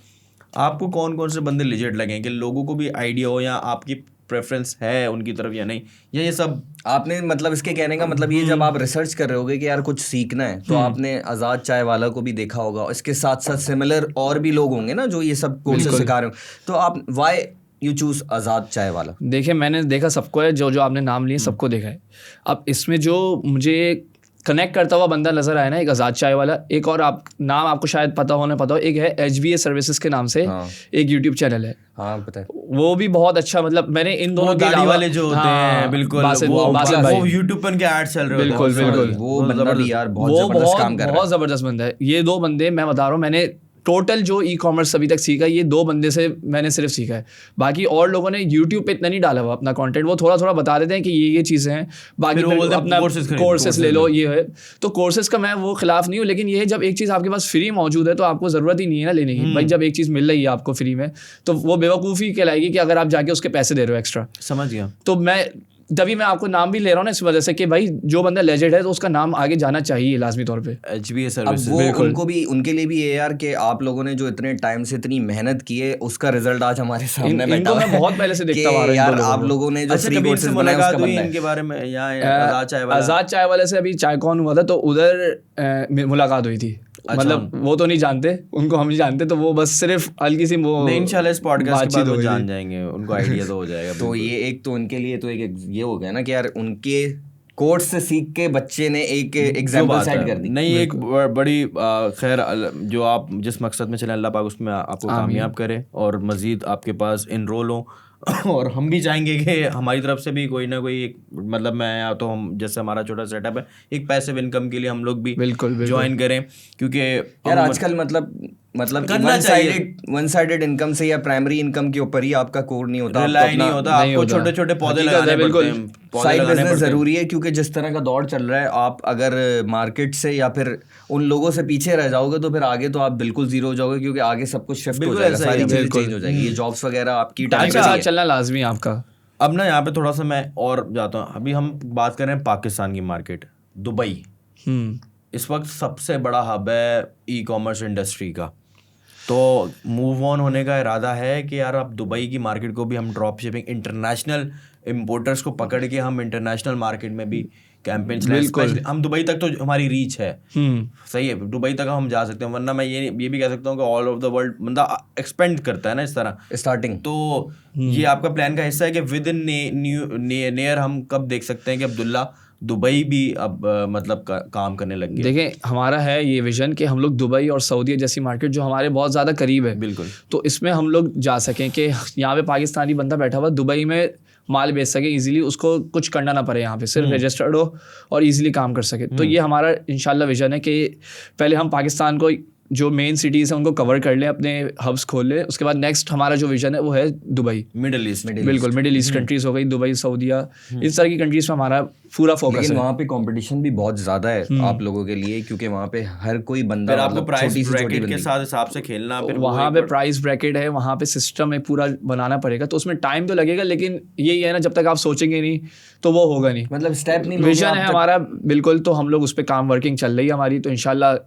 आपको कौन कौन से बंदे लिजेट लगे कि लोगों को भी आइडिया हो, या आपकी प्रेफरेंस है उनकी तरफ या नहीं, या ये सब आपने, मतलब इसके कहने का मतलब ये, जब आप रिसर्च कर रहे होगे कि यार कुछ सीखना है, तो आपने आज़ाद चाय वाला को भी देखा होगा, इसके साथ साथ सिमिलर और भी लोग होंगे ना जो ये सब कोर्सेज सिखा रहे हो, तो आप वाई यू चूज आज़ाद चाय वाला? देखिए मैंने देखा सबको है, जो जो आपने नाम लिए सबको देखा है। अब इसमें जो मुझे कनेक्ट करता हुआ बंदा नजर आया ना, एक आज़ाद चाय वाला, एक और आप नाम आपको शायद पता हो, एक है HBA सर्विसेज के नाम से एक यूट्यूब चैनल है। हाँ पता है, वो भी बहुत अच्छा, मतलब मैंने इन दोनों के गाड़ी वाले जो होते हैं, बिल्कुल वो यूट्यूब पर उनके एड चल रहे होते हैं, बिल्कुल वो बंदा भी यार बहुत जबरदस्त काम कर रहा है, बहुत जबरदस्त बंदा है। ये 2 बंदे मैं बता रहा हूँ, मैंने टोटल जो ई कॉमर्स अभी तक सीखा, ये 2 बंदे से मैंने सिर्फ सीखा है। बाकी और लोगों ने यूट्यूब पे इतना नहीं डाला हुआ अपना कंटेंट, वो थोड़ा थोड़ा बता देते हैं कि ये चीज़ें हैं, बाकी फिर अपना कोर्सेज ले लो, ये है। तो कोर्सेज का मैं वो खिलाफ नहीं हूँ, लेकिन ये है जब एक चीज़ आपके पास फ्री मौजूद है तो आपको ज़रूरत ही नहीं है ना लेने की। भाई जब एक चीज़ मिल रही है आपको फ्री में, तो वो बेवकूफ़ी कहलाएगी कि अगर आप जाके उसके पैसे दे रहे हो एक्स्ट्रा। समझ गया। तो मैं तभी मैं आपको नाम भी ले रहा हूँ ना इस वजह से कि भाई जो बंदा लेजेंड है तो उसका नाम आगे जाना चाहिए लाजमी तौर पे। HBA अब सर्विसेज वो उनको भी, उनके लिए भी ये यार कि आप लोगों ने जो इतने टाइम से इतनी मेहनत की है उसका रिजल्ट आज हमारे सामने बैठा इनको मैं बहुत पहले से देखता आ रहा हूँ यार आप लोगों ने जो फ्री कोर्सेज बनाए उसका बंदा है। इनके बारे में, या आज़ाद चाय वाला? आज़ाद चाय वाले से अभी चाय कौन हुआ था तो उधर मुलाकात हुई थी। मतलब वो तो नहीं जानते, उनको हम नहीं जानते, तो वो बस सिर्फ हल्की सी वो इंशाल्लाह इस पॉडकास्ट के बाद वो जान जाएंगे, उनको आइडिया तो हो जाएगा। तो ये एक तो उनके लिए तो एक ये हो गया ना कि यार उनके कोर्स से सीख के बच्चे ने एक एग्जांपल सेट कर दी। नहीं, एक बड़ी खैर, जो आप जिस मकसद में चले अल्लाह पाक उसमें आपको कामयाब करे और मज़ीद आपके पास इनरोल हो। और हम भी चाहेंगे कि हमारी तरफ से भी कोई ना कोई एक, मतलब मैं तो हम जैसे हमारा छोटा सेटअप है, एक पैसिव इनकम के लिए हम लोग भी ज्वाइन करें, क्योंकि यार आजकल मतलब वन साइडेड इनकम से या प्राइमरी इनकम के ऊपर ही आपका कोर नहीं होता, नहीं होता, आपको छोटे छोटे पौधे लगाने पड़ते हैं, साइड बिजनेस जरूरी है, क्योंकि जिस तरह का दौर चल रहा है, आप अगर मार्केट से या फिर उन लोगों से पीछे रह जाओगे तो फिर आगे तो आप बिल्कुल जीरो हो जाओगे, क्योंकि आगे सब कुछ शिफ्ट हो जाएगा, सारी चीजें चेंज हो जाएगी, ये जॉब्स वगैरह आपकी टाइम के साथ चलना लाजमी है आपका। अब ना यहाँ पे थोड़ा सा मैं और जाता हूँ, अभी हम बात कर रहे हैं पाकिस्तान की मार्केट, दुबई इस वक्त सबसे बड़ा हब है ई कॉमर्स इंडस्ट्री का। तो मूव ऑन होने का इरादा है कि यार अब दुबई की मार्केट को भी हम ड्रॉप शिपिंग, इंटरनेशनल इम्पोर्टर्स को पकड़ के हम इंटरनेशनल मार्केट में भी, कैंपेन, हम दुबई तक तो हमारी रीच है, सही है, दुबई तक हम जा सकते हैं, वरना मैं ये भी कह सकता हूँ कि ऑल ओवर द वर्ल्ड बंदा एक्सपेंड करता है ना इस तरह स्टार्टिंग। तो ये आपका प्लान का हिस्सा है कि विद इन नियर हम कब देख सकते हैं कि अब्दुल्ला दुबई भी अब मतलब काम करने लग गया? देखिए, हमारा है ये विजन कि हम लोग दुबई और सऊदी जैसी मार्केट जो हमारे बहुत ज़्यादा करीब है, बिल्कुल, तो इसमें हम लोग जा सकें कि यहाँ पे पाकिस्तानी बंदा बैठा हुआ दुबई में माल बेच सके इजीली, उसको कुछ करना ना पड़े, यहाँ पे सिर्फ रजिस्टर्ड हो और इजीली काम कर सके। तो ये हमारा इंशाल्लाह विजन है कि पहले हम पाकिस्तान को जो मेन सिटीज़ हैं उनको कवर कर लें, अपने हब्स खोल लें, उसके बाद नेक्स्ट हमारा जो विजन है वो है दुबई, मिडिल ईस्ट। बिल्कुल, मिडिल ईस्ट कंट्रीज़ हो गई, दुबई, सऊदीया, इस तरह की कंट्रीज़ में हमारा पूरा फोकस है। लेकिन वहाँ पे कंपटीशन भी बहुत ज़्यादा है आप लोगों के लिए, क्योंकि वहाँ पे हर कोई बंदा, फिर आपको प्राइस ब्रैकेट के साथ हिसाब से खेलना, फिर वहाँ पे प्राइस ब्रैकेट है, वहाँ पे सिस्टम है पूरा बनाना पड़ेगा, तो उसमें टाइम तो लगेगा, लेकिन यही है ना, जब तक आप सोचेंगे नहीं तो वो होगा नहीं, मतलब स्टेप नहीं। विजन है हमारा बिल्कुल, तो हम लोग उस पर काम वर्किंग चल रही है हमारी, तो इंशाल्लाह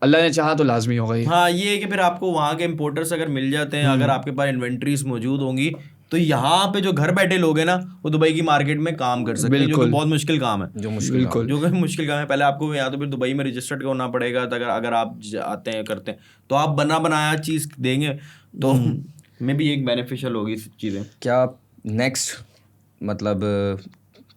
अल्लाह ने चाहा तो लाजमी होगा ये। हाँ, ये है कि फिर आपको वहाँ के इम्पोर्टर्स अगर मिल जाते हैं, अगर आपके पास इन्वेंट्रीज मौजूद होंगी, तो यहाँ पे जो घर बैठे लोग हैं ना, वो दुबई की मार्केट में काम कर सकते हैं, जो कि बहुत मुश्किल काम है, जो कि मुश्किल काम है। पहले आपको या तो फिर दुबई में रजिस्टर्ड होना पड़ेगा, अगर आप आते हैं करते हैं तो आप बना बनाया चीज़ देंगे, तो में भी एक बेनिफिशियल होगी चीज़ें। क्या नेक्स्ट मतलब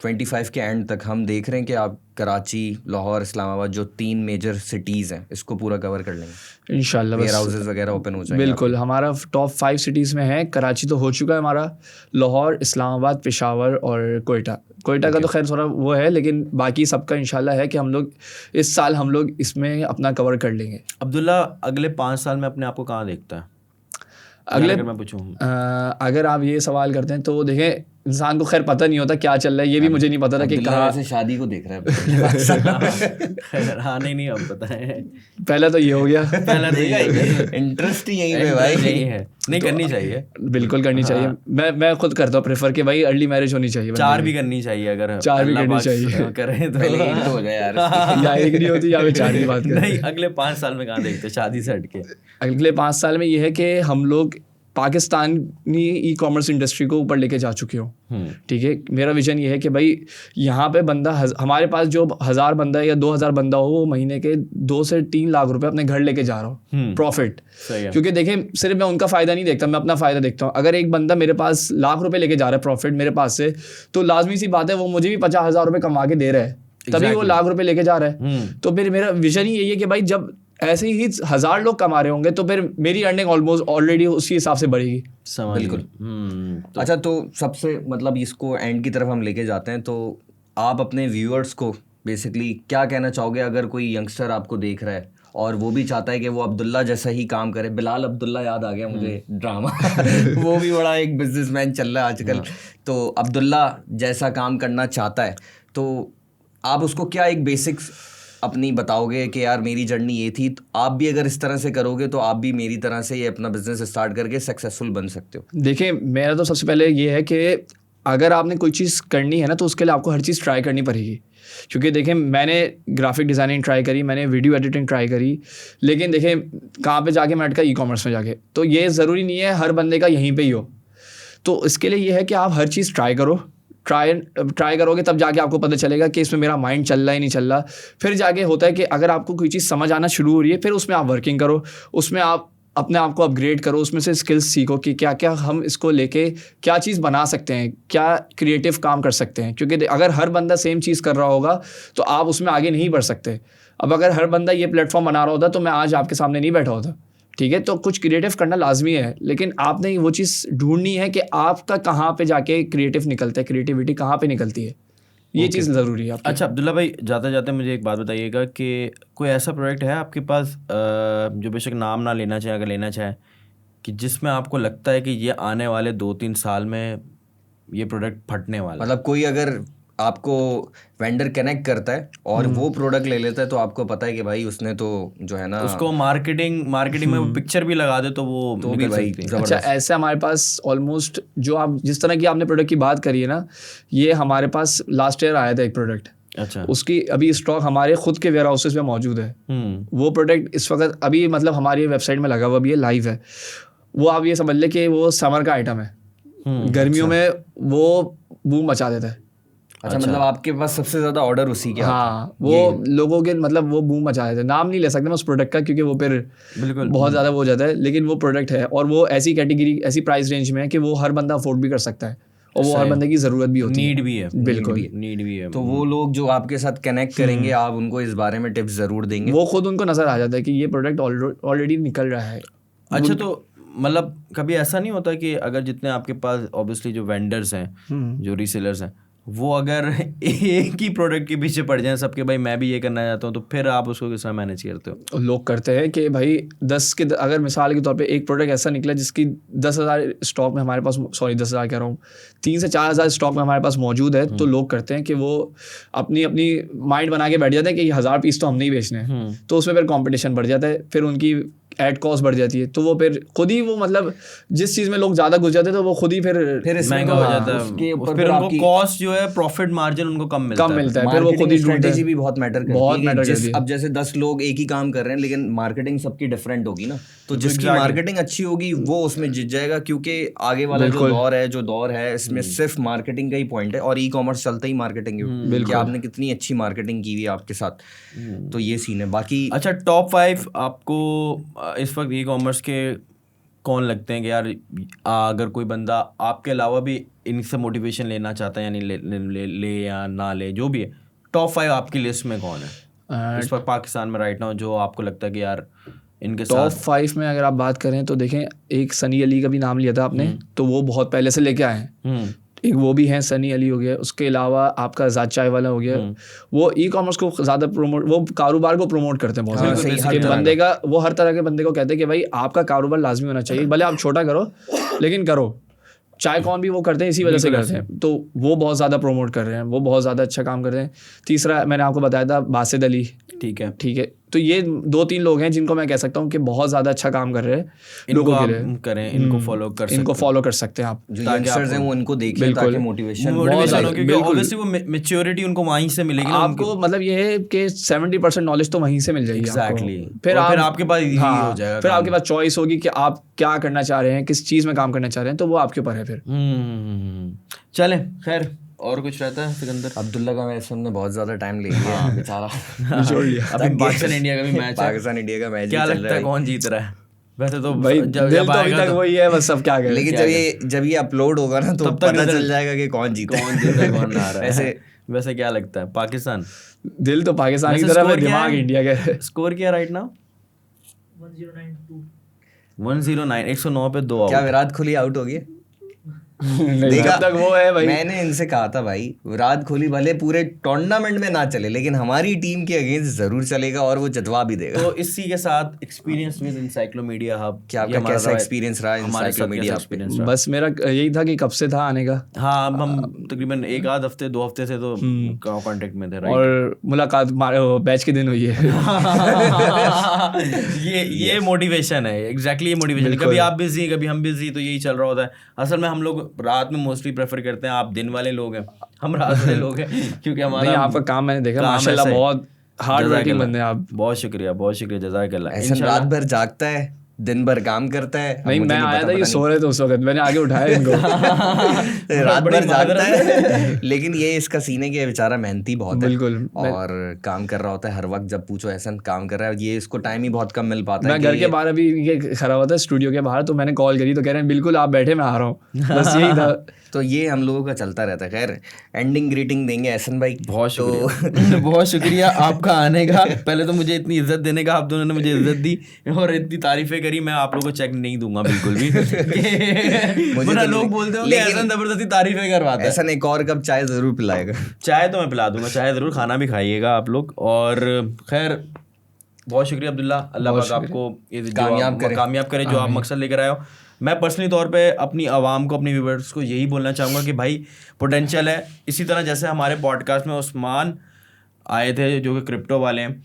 25 के एंड तक हम देख रहे हैं कि आप कराची, लाहौर, इस्लामाबाद जो 3 मेजर सिटीज़ हैं इसको पूरा कवर कर लेंगे इंशाल्लाह? वेयर हाउसेस वगैरह ओपन हो जाएंगे। बिल्कुल, हमारा टॉप 5 सिटीज़ में है, कराची तो हो चुका है हमारा, लाहौर, इस्लामाबाद, पेशावर और कोयटा का तो खैर थोड़ा वो है, लेकिन बाकी सबका इंशाल्लाह है कि हम लोग इस साल हम लोग इसमें अपना कवर कर लेंगे। अब्दुल्ला अगले 5 साल में अपने आप को कहाँ देखता है? अगर मैं पूछूं, अगर आप ये सवाल करते हैं तो देखें, इंसान को खैर पता नहीं होता क्या चल रहा है, ये भी मुझे नहीं पता था कि कहाँ से शादी को देख रहा है। हाँ, नहीं अब पता है, पहला तो ये हो गया, पहला तो ये इंटरेस्ट ही यहीं पे भाई नहीं है, नहीं करनी चाहिए, बिल्कुल करनी चाहिए। मैं खुद करता हूँ प्रेफर कि भाई अर्ली मैरिज होनी चाहिए, 4 भी करनी चाहिए, अगर 4 भी करनी चाहिए, करें तो पहले 1 तो हो जाए यार, या एक नहीं होती या 4 की बात करें। नहीं, अगले 5 साल में कहाँ देखते शादी से हटके? अगले 5 साल में ये है कि हम लोग पाकिस्तानी ई कॉमर्स इंडस्ट्री को ऊपर लेके जा चुके हो, ठीक है। मेरा विजन ये है कि भाई यहाँ पे बंदा हमारे पास जो 1000 बंदा या 2000 बंदा हो, वो महीने के 2 से 3 लाख रुपए अपने घर लेके जा रहा हो प्रॉफिट। क्योंकि देखें, सिर्फ मैं उनका फ़ायदा नहीं देखता, मैं अपना फ़ायदा देखता हूँ। अगर एक बंदा मेरे पास लाख रुपए लेके जा रहा है प्रॉफिट मेरे पास से, तो लाजमी सी बात है वो मुझे भी 50,000 रुपये कमा के दे रहा है, तभी वो लाख रुपये लेके जा रहा है। तो फिर मेरा विजन ही यही है कि भाई जब ऐसे ही 1000 लोग कमा रहे होंगे तो फिर मेरी अर्निंग ऑलमोस्ट ऑलरेडी उसी हिसाब से बढ़ेगी। बिल्कुल। अच्छा, तो सबसे मतलब इसको एंड की तरफ हम लेके जाते हैं, तो आप अपने व्यूअर्स को बेसिकली क्या कहना चाहोगे? अगर कोई यंगस्टर आपको देख रहा है और वो भी चाहता है कि वो अब्दुल्ला जैसा ही काम करे, बिलाल अब्दुल्ला याद आ गया मुझे, ड्रामा वो भी बड़ा एक बिजनेसमैन चल रहा है आजकल, तो अब्दुल्ला जैसा काम करना चाहता है, तो आप उसको क्या एक बेसिक्स अपनी बताओगे कि यार मेरी जर्नी ये थी, तो आप भी अगर इस तरह से करोगे तो आप भी मेरी तरह से ये अपना बिजनेस स्टार्ट करके सक्सेसफुल बन सकते हो? देखिए, मेरा तो सबसे पहले ये है कि अगर आपने कोई चीज़ करनी है ना, तो उसके लिए आपको हर चीज़ ट्राई करनी पड़ेगी। क्योंकि देखें, मैंने ग्राफिक डिज़ाइनिंग ट्राई करी, मैंने वीडियो एडिटिंग ट्राई करी, लेकिन देखें कहाँ पे जाके मैं अटका, ई कॉमर्स में जाके। तो ये ज़रूरी नहीं है हर बंदे का यहीं पे ही हो, तो इसके लिए ये है कि आप हर चीज़ ट्राई करो, ट्राई करोगे तब जाके आपको पता चलेगा कि इसमें मेरा माइंड चल रहा है नहीं चल रहा। फिर जाके होता है कि अगर आपको कोई चीज़ समझ आना शुरू हो रही है, फिर उसमें आप वर्किंग करो, उसमें आप अपने आप को अपग्रेड करो, उसमें से स्किल्स सीखो कि क्या क्या हम इसको लेके क्या चीज़ बना सकते हैं, क्या क्रिएटिव काम कर सकते हैं। क्योंकि अगर हर बंदा सेम चीज़ कर रहा होगा तो आप उसमें आगे नहीं बढ़ सकते। अब अगर हर बंदा ये प्लेटफॉर्म बना रहा होता तो मैं आज आपके सामने नहीं बैठा होता, ठीक है। तो कुछ क्रिएटिव करना लाजमी है, लेकिन आपने वो चीज़ ढूंढनी है कि आपका कहाँ पे जाके क्रिएटिव निकलता है, क्रिएटिविटी कहाँ पे निकलती है, ये चीज़ ज़रूरी है। अच्छा अब्दुल्ला भाई, जाते जाते मुझे एक बात बताइएगा कि कोई ऐसा प्रोडक्ट है आपके पास जो बेशक नाम ना लेना चाहे, अगर लेना चाहे, कि जिसमें आपको लगता है कि ये आने वाले 2-3 साल में ये प्रोडक्ट फटने वाला? मतलब कोई अगर आपको वेंडर कनेक्ट करता है और वो प्रोडक्ट ले लेता है, तो आपको पता है कि भाई उसने तो जो है ना उसको मार्केटिंग में पिक्चर भी लगा दे तो वो तो भी भाई अच्छा, ऐसे हमारे पास ऑलमोस्ट जो आप जिस तरह की आपने प्रोडक्ट की बात करी है ना, ये हमारे पास लास्ट ईयर आया था एक प्रोडक्ट। अच्छा, उसकी अभी स्टॉक हमारे खुद के वेयर हाउसेस में मौजूद है। वो प्रोडक्ट इस वक्त अभी मतलब हमारी वेबसाइट में लगा हुआ भी है, लाइव है वो। आप ये समझ ले कि वो समर का आइटम है, गर्मियों में वो बूम मचा देता है। अच्छा, मतलब आपके पास सबसे ज्यादा ऑर्डर उसी के हाँ, वो लोगों के मतलब वो बूम मचा देते हैं। नाम नहीं ले सकते मैं उस प्रोडक्ट का क्योंकि वो फिर बिल्कुल बहुत ज़्यादा वो हो जाता है, लेकिन वो प्रोडक्ट है और वो ऐसी कैटेगरी ऐसी प्राइस रेंज में है कि वो हर बंदा अफोर्ड भी कर सकता है और वो हर बंदे की ज़रूरत भी होती है। नीड भी है, बिल्कुल नीड भी है। तो वो लोग जो आपके साथ कनेक्ट करेंगे, आप उनको इस बारे में टिप्स जरूर देंगे। वो खुद उनको नज़र आ जाता है कि ये प्रोडक्ट ऑलरेडी निकल रहा है। अच्छा, तो मतलब कभी ऐसा नहीं होता कि अगर जितने आपके पास ऑब्वियसली जो वेंडर्स हैं, जो रीसेलर्स हैं, वो अगर एक ही प्रोडक्ट के पीछे पड़ जाएं सबके, भाई मैं भी ये करना चाहता हूँ, तो फिर आप उसको किस तरह मैनेज करते हो? लोग करते हैं कि भाई 10 के अगर मिसाल के तौर पे एक प्रोडक्ट ऐसा निकला जिसकी 10,000 स्टॉक में हमारे पास, सॉरी 10,000 कह रहा हूँ, 3 से 4,000 स्टॉक में हमारे पास मौजूद है, तो लोग करते हैं कि वो अपनी माइंड बना के बैठ जाते हैं कि 1,000 पीस तो हमने ही बेचने हैं, तो उसमें फिर कंपटीशन बढ़ जाता है, फिर उनकी एड कॉस्ट बढ़ जाती है, तो वो फिर खुद ही वो मतलब जिस चीज़ में लोग ज़्यादा घुस जाते हैं तो वो खुद ही फिर महंगा हो जाता है, फिर उनको कॉस्ट जो है प्रॉफिट मार्जिन उनको कम मिलता है, फिर वो खुद ही स्ट्रेटेजी भी बहुत मैटर करती है। बहुत मैटर करती है। अब जैसे 10 लोग एक ही काम कर रहे हैं लेकिन मार्केटिंग सबकी डिफरेंट होगी ना, तो जिसकी मार्केटिंग अच्छी होगी वो उसमें जीत जाएगा, क्योंकि आगे वाला जो दौर है इसमें सिर्फ मार्केटिंग का ही पॉइंट है और ई कॉमर्स चलता ही मार्केटिंग कि आपने कितनी अच्छी मार्केटिंग की हुई है आपके साथ, तो ये सीन है। बाकी अच्छा, टॉप 5 आपको इस वक्त ई कॉमर्स के कौन लगते हैं कि यार अगर कोई बंदा आपके अलावा भी इनसे मोटिवेशन लेना चाहता है, यानी ले या ना ले, जो भी है, टॉप 5 आपकी लिस्ट में कौन है इस वक्त पाकिस्तान में राइट नाउ, जो आपको लगता है कि यार इनके टॉप साथ? 5 में अगर आप बात करें तो देखें, एक सनी अली का भी नाम लिया था आपने, तो वो बहुत पहले से लेके आए हैं, एक वो भी हैं, सनी अली हो गया, उसके अलावा आपका ज़ात चाय वाला हो गया, वो ई कॉमर्स को ज़्यादा प्रमोट, वो कारोबार को प्रमोट करते हैं बहुत ज़्यादा, कि बंदे का, वो हर तरह के बंदे को कहते हैं कि भाई आपका कारोबार लाजमी होना चाहिए, भले आप छोटा करो लेकिन करो। चाय कौन भी वो करते हैं इसी वजह से करते हैं, तो वो बहुत ज़्यादा प्रमोट कर रहे हैं, वो बहुत ज़्यादा अच्छा काम कर रहे हैं। तीसरा मैंने आपको बताया था बासित अली, ठीक है, तो ये 2-3 लोग हैं जिनको मैं कह सकता हूँ कि बहुत ज़्यादा अच्छा काम कर रहे हैं लोगों के लिए, करें इनको फॉलो कर सकते हैं आप, जो यंगस्टर्स हैं वो उनको देखें ताकि मोटिवेशन क्योंकि ऑब्वियसली वो मैच्योरिटी उनको वहीं से मिलेगी ना आपको, मतलब ये है कि 70% नॉलेज तो वहीं से मिल जाएगी एग्जैक्टली, फिर आपके पास इजी हो जाएगा, फिर आपके पास चॉइस होगी कि आप क्या करना चाह रहे हैं, किस चीज़ में काम करना चाह रहे हैं, तो वो आपके ऊपर है फिर। चलें, खैर और कुछ रहता है सिकंदर? अब्दुल्ला का मैच हमने बहुत ज्यादा टाइम ले लिया बेचारा, अभी पाकिस्तान इंडिया का भी मैच है, पाकिस्तान इंडिया का मैच क्या लगता है कौन जीत रहा है? वैसे तो भाई दिल तो अभी तक वही है, बस सब क्या करें, लेकिन जब ये अपलोड होगा ना तो पता चल जाएगा कि कौन जीता है कौन हार रहा है। वैसे क्या लगता है? पाकिस्तान, दिल तो पाकिस्तान की तरफ है, दिमाग इंडिया का। स्कोर क्या राइट नाउ? 109, 109 पे 2 आउट। क्या विराट कोहली आउट हो गया? देखा तक वो है भाई, मैंने इनसे कहा था भाई विराट कोहली भले पूरे टूर्नामेंट में ना चले लेकिन हमारी टीम के अगेंस्ट जरूर चलेगा और वो जतवा भी देगा। तो इसी के साथ एक्सपीरियंस विद एनसाइक्लोमीडिया हब, क्या आपका कैसा एक्सपीरियंस रहा एनसाइक्लोमीडिया एक्सपीरियंस? बस मेरा यही था कि कब से था आने का, हाँ हम तकरीबन 1-2 हफ्ते 2 हफ्ते से तो कांटेक्ट में थे, और मुलाकात बैच के दिन हुई है। ये मोटिवेशन है, एग्जैक्टली ये मोटिवेशन। कभी आप बिजी, कभी हम बिजी, तो यही चल रहा होता है। असल में हम लोग रात में मोस्टली प्रेफर करते हैं, आप दिन वाले लोग हैं, हम रात वाले लोग हैं, क्योंकि हमारा आपका काम मैंने देखा माशाल्लाह बहुत हार्ड वर्किंग बंदे हैं आप। बहुत शुक्रिया जज़ाकल्लाह। ऐसा रात भर जागता है, दिन भर काम करता है। नहीं, मैं आया था, ये सो रहे थे उस वक्त, मैंने आगे उठाया इनको। रात भर जागता है, लेकिन ये इसका सीने के बेचारा मेहनती बहुत है, बिल्कुल, और काम कर रहा होता है हर वक्त। जब पूछो ऐसा काम कर रहा है, ये इसको टाइम ही बहुत कम मिल पाता है। मैं घर के बाहर अभी ये खड़ा हुआ था स्टूडियो के बाहर, तो मैंने कॉल करी तो कह रहे हैं बिल्कुल आप बैठे, मैं आ रहा हूँ, बस यही था। तो ये हम लोगों का चलता रहता है। खैर एंडिंग ग्रीटिंग देंगे एहसन भाई। बहुत शुक्रिया बहुत शुक्रिया आपका आने का, पहले तो मुझे इतनी इज्जत देने का, आप दोनों ने मुझे इज्जत दी और इतनी तारीफें करी। मैं आप लोगों को चेक नहीं दूंगा बिल्कुल भी। मुझे लोग बोलते हो कि एहसन जबरदस्ती तारीफें करवाता है। एहसन एक और कप चाय जरूर पिलाएगा। चाय तो मैं पिला दूंगा, चाय जरूर, खाना भी खाइएगा आप लोग। और खैर बहुत शुक्रिया अब्दुल्ला, अल्लाह पाक आपको कामयाब करे जो आप मकसद लेकर आए हो। मैं पर्सनली तौर पे अपनी आवाम को, अपनी व्यूअर्स को यही बोलना चाहूँगा कि भाई पोटेंशियल है। इसी तरह जैसे हमारे पॉडकास्ट में उस्मान आए थे जो कि क्रिप्टो वाले हैं,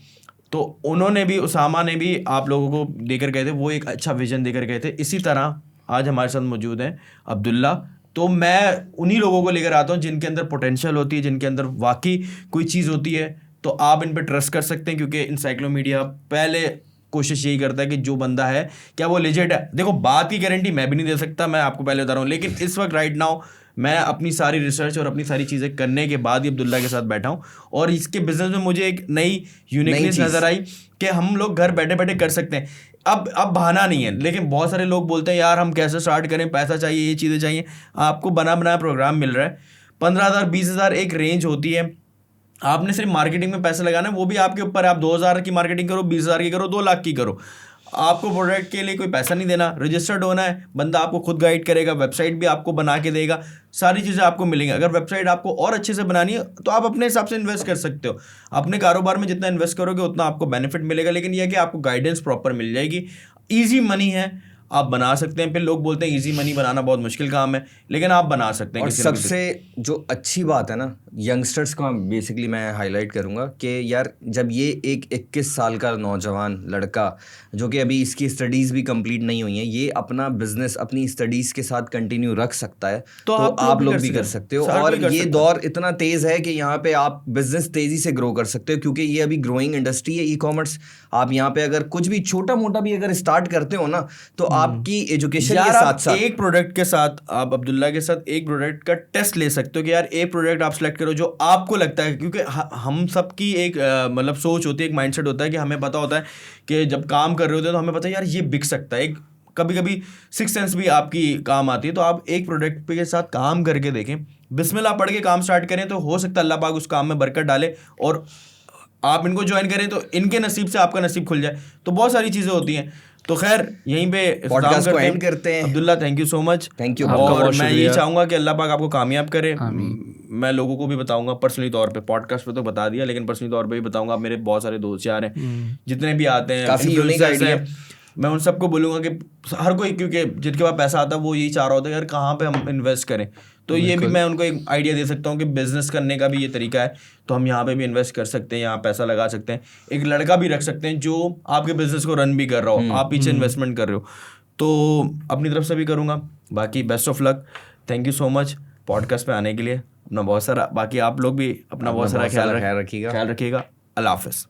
तो उन्होंने भी, उसामा ने भी आप लोगों को देकर गए थे, वो एक अच्छा विजन देकर गए थे। इसी तरह आज हमारे साथ मौजूद हैं अब्दुल्ला। तो मैं उन्हीं लोगों को लेकर आता हूँ जिनके अंदर पोटेंशियल होती है, जिनके अंदर वाकई कोई चीज़ होती है, तो आप इन पर ट्रस्ट कर सकते हैं। क्योंकि एनसाइक्लोमीडिया पहले कोशिश यही करता है कि जो बंदा है क्या वो लेजिट है। देखो बात की गारंटी मैं भी नहीं दे सकता, मैं आपको पहले बता रहा हूँ, लेकिन इस वक्त राइट नाउ मैं अपनी सारी रिसर्च और अपनी सारी चीज़ें करने के बाद ही अब्दुल्ला के साथ बैठा हूँ, और इसके बिजनेस में मुझे एक नई यूनिकनेस नज़र आई कि हम लोग घर बैठे बैठे कर सकते हैं। अब बहाना नहीं है, लेकिन बहुत सारे लोग बोलते हैं यार हम कैसे स्टार्ट करें, पैसा चाहिए, ये चीज़ें चाहिए। आपको बना बनाया प्रोग्राम मिल रहा है, 15,000 20,000 एक रेंज होती है। आपने सिर्फ मार्केटिंग में पैसा लगाना है, वो भी आपके ऊपर है। आप 2,000 की मार्केटिंग करो, 20,000 की करो, 2 लाख की करो, आपको प्रोडक्ट के लिए कोई पैसा नहीं देना। रजिस्टर्ड होना है, बंदा आपको खुद गाइड करेगा, वेबसाइट भी आपको बना के देगा, सारी चीज़ें आपको मिलेंगी। अगर वेबसाइट आपको और अच्छे से बनानी है तो आप अपने हिसाब से इन्वेस्ट कर सकते हो। अपने कारोबार में जितना इन्वेस्ट करोगे उतना आपको बेनिफिट मिलेगा, लेकिन यह है कि आपको गाइडेंस प्रॉपर मिल जाएगी। ईजी मनी है, आप बना सकते हैं। फिर लोग बोलते हैं इजी मनी बनाना बहुत मुश्किल काम है, लेकिन आप बना सकते हैं। और सबसे जो अच्छी बात है ना, यंगस्टर्स का बेसिकली मैं हाईलाइट करूंगा कि यार जब ये एक 21 साल का नौजवान लड़का जो कि अभी इसकी स्टडीज़ भी कंप्लीट नहीं हुई हैं, ये अपना बिजनेस अपनी स्टडीज़ के साथ कंटिन्यू रख सकता है, तो आप लोग भी कर सकते हो। और ये दौर इतना तेज़ है कि यहाँ पे आप बिजनेस तेज़ी से ग्रो कर सकते हो, क्योंकि ये अभी ग्रोइंग इंडस्ट्री है, ई-कॉमर्स। आप यहाँ पे अगर कुछ भी छोटा मोटा भी अगर स्टार्ट करते हो ना, तो आपकी एजुकेशन के साथ साथ एक प्रोडक्ट के साथ, आप अब्दुल्ला के साथ एक प्रोडक्ट का टेस्ट ले सकते हो कि यार एक प्रोडक्ट आप सेलेक्ट करो जो आपको लगता है, क्योंकि हम सबकी एक मतलब सोच होती है, एक माइंडसेट होता है कि हमें पता होता है कि जब काम कर रहे होते हैं तो हमें पता है यार ये बिक सकता है। एक कभी कभी सिक्स सेंस भी आपकी काम आती है। तो आप एक प्रोडक्ट के साथ काम करके देखें, बिस्मिल्लाह पढ़ के काम स्टार्ट करें, तो हो सकता है अल्लाह पाक उस काम में बरकत डाले और आप इनको ज्वाइन करें तो इनके नसीब से आपका नसीब खुल जाए। तो बहुत सारी चीज़ें होती हैं। तो खैर यहीं पे पॉडकास्ट को एंड करते हैं। Abdullah, thank you so much. Thank you. और मैं ये चाहूँगा कि अल्लाह पाक आपको कामयाब करे। मैं लोगों को भी बताऊंगा पर्सनली तौर पे, पॉडकास्ट पे तो बता दिया, लेकिन पर्सनली तौर पे भी बताऊंगा। मेरे बहुत सारे दोस्त यार हैं जितने भी आते हैं, काफ़ी यूनिक आइडिया, मैं उन सबको बोलूँगा कि हर कोई, क्योंकि जिनके पास पैसा आता है वो यही चाह रहा होता है यार कहाँ पे हम इन्वेस्ट करें। तो ये भी मैं उनको एक आइडिया दे सकता हूँ कि बिजनेस करने का भी ये तरीका है, तो हम यहाँ पे भी इन्वेस्ट कर सकते हैं, यहाँ पैसा लगा सकते हैं। एक लड़का भी रख सकते हैं जो आपके बिजनेस को रन भी कर रहा हो, आप पीछे इन्वेस्टमेंट कर रहे हो। तो अपनी तरफ से भी करूँगा। बाकी best of luck, thank you so much podcast पे आने के लिए। अपना बहुत सारा, बाकी आप लोग भी अपना बहुत सारा ख्याल रखिएगा। अल्लाह हाफ़िज़।